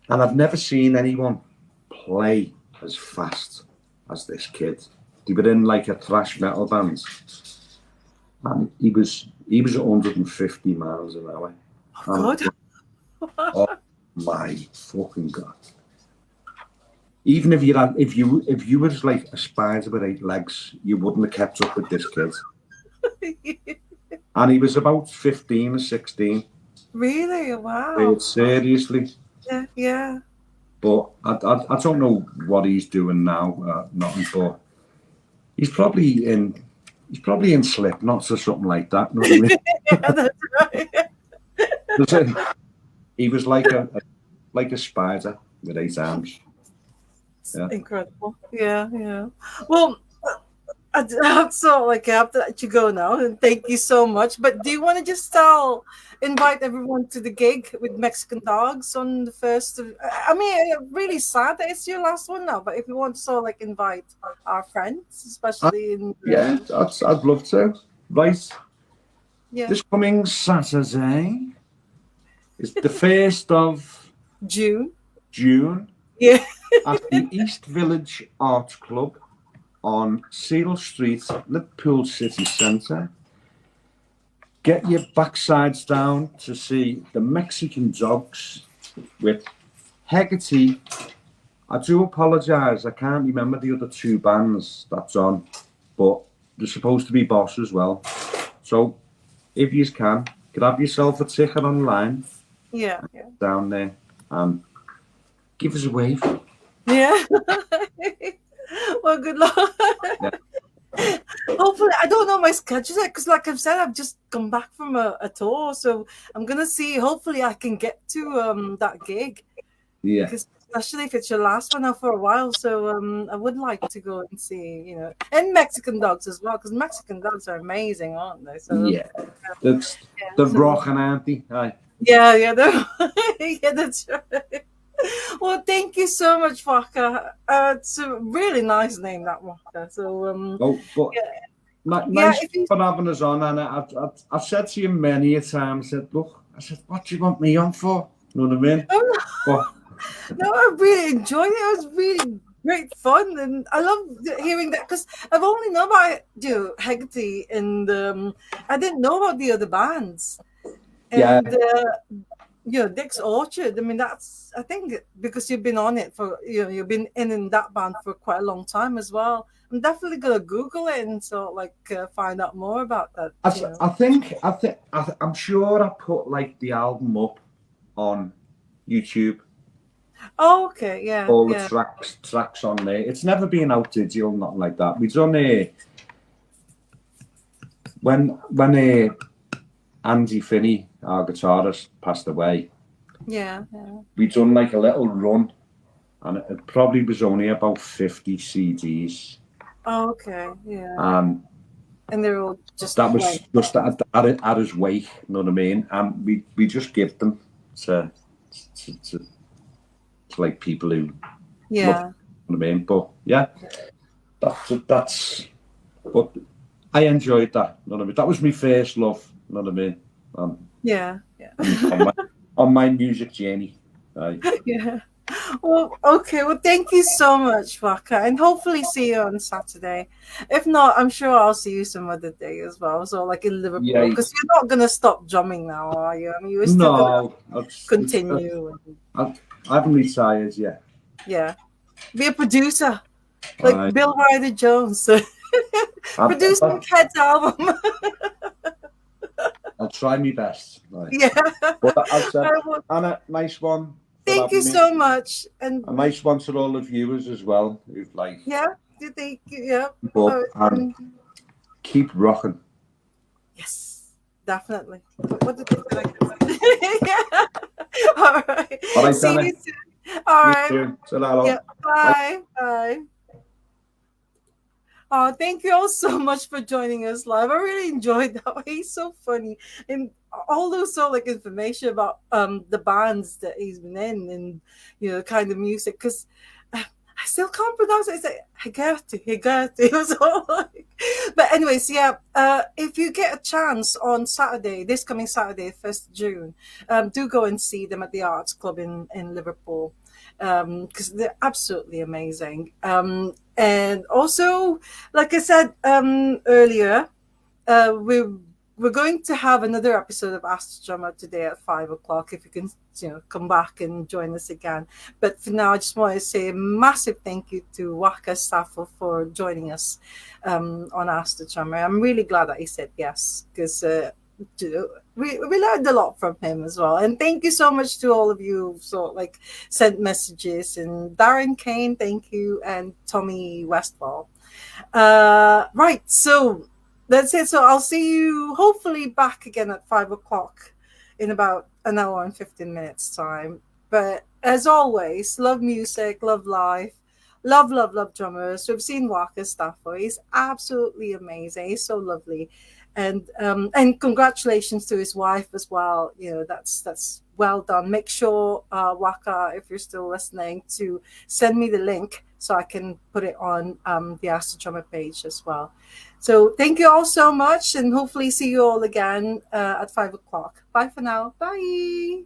And I've never seen anyone play as fast as this kid. They were in like a thrash metal band, and he was at 150 miles an hour. Oh, God. Oh my fucking God! Even if you were like a spider with 8 legs, you wouldn't have kept up with this kid. And he was about 15 or 16. Really? Wow. Seriously. Yeah. But I don't know what he's doing now. Nothing. But he's probably in Slipknot or something like that. You know what I mean? Yeah, that's right. He was like a spider with 8 arms. Yeah. Incredible. Yeah. Well, I have to let you go now, and thank you so much. But do you want to just invite everyone to the gig with Mexican Dogs on the 1st of? I mean, I'm really sad that it's your last one now. But if you want to invite our friends, especially in I'd love to. Right. Yeah. This coming Saturday is the 1st of June. Yeah. At the East Village Art Club on Seal Street, Liverpool City Centre. Get your backsides down to see the Mexican Dogs with Hegarty. I do apologise, I can't remember the other 2 bands that's on, but they're supposed to be Boss as well. So if you can, grab yourself a ticket online. Yeah. Down there and give us a wave. Yeah. Well, good luck. Yeah. Hopefully, I don't know my schedule because, like I've said, I've just come back from a tour, so I'm gonna see. Hopefully, I can get to that gig. Yeah. Because especially if it's your last one now for a while, so I would like to go and see, and Mexican Dogs as well, because Mexican Dogs are amazing, aren't they? So that's the rockin' auntie. Aye. Yeah, yeah, that's right. Well, thank you so much, Waka. It's a really nice name, that Waka. So, nice for having us on. And I've said to you many a time, I said, look, what do you want me on for? You know what I mean? No, I really enjoyed it. It was really great fun, and I love hearing that because I've only known about Hegarty, and I didn't know about the other bands. And Dick's Orchard. I mean, I think because you've been on it for you've been in that band for quite a long time as well. I'm definitely gonna Google it and find out more about that. I'm sure I put like the album up on YouTube. Oh, okay, yeah. All the tracks on there. It's never been out digital, nothing like that. We've done when Andy Finney, our guitarist, passed away. Yeah. We done like a little run, and it probably was only about 50 CDs. Oh, okay, yeah. And they're all just that was just at his wake, you know what I mean? And we just give them to like people who love, you know what I mean? But yeah, that's. But I enjoyed that. You know what I mean? That was my first love. You know what I mean? Yeah. on my music journey. Yeah. Well, okay. Well, thank you so much, Waka, and hopefully see you on Saturday. If not, I'm sure I'll see you some other day as well. So, like in Liverpool, Yeah. because you're not gonna stop drumming now, are you? I mean, you're still gonna No, continue. And, I haven't retired yet. yeah, be a producer like I, Bill Ryder Jones, producing I'll, Ked's album. I'll try my best. Right. Yeah. But I've said, Well, Anna, nice one for thank you having me. so much, and A nice one to all the viewers as well who've like yeah, thank you. Yeah. up and And keep rocking. yes, definitely. What did they say? Yeah. All right. All right, See Anna. you soon. All You right. too. Yeah. Ta-ra. Bye. Bye. Bye. Oh, thank you all so much for joining us live. I really enjoyed that. He's so funny, and all those sort of like information about the bands that he's been in, and kind of music. Because I still can't pronounce it. It's like Hegarty, Hegarty. It was all like. But anyways, yeah. If you get a chance on Saturday, this coming Saturday, 1st June, do go and see them at the Arts Club in Liverpool, because they're absolutely amazing. And also, like I said earlier, we're going to have another episode of Ask the Drummer today at 5 o'clock. If you can, come back and join us again. But for now, I just want to say a massive thank you to Waka Staffo for joining us on Ask the Drummer. I'm really glad that he said yes, because we learned a lot from him as well. And thank you so much to all of you who sent messages, and Darren Kane, thank you, and Tommy Westfall. Right, so that's it. So I'll see you hopefully back again at 5 o'clock in about an hour and 15 minutes time. But as always, love music, love life, love drummers. We've seen Waka Staffo. He's absolutely amazing. He's so lovely. And congratulations to his wife as well. That's well done. Make sure, Waka, if you're still listening, to send me the link so I can put it on the Ask the Drummer page as well. So thank you all so much, and hopefully see you all again at 5 o'clock. Bye for now. Bye.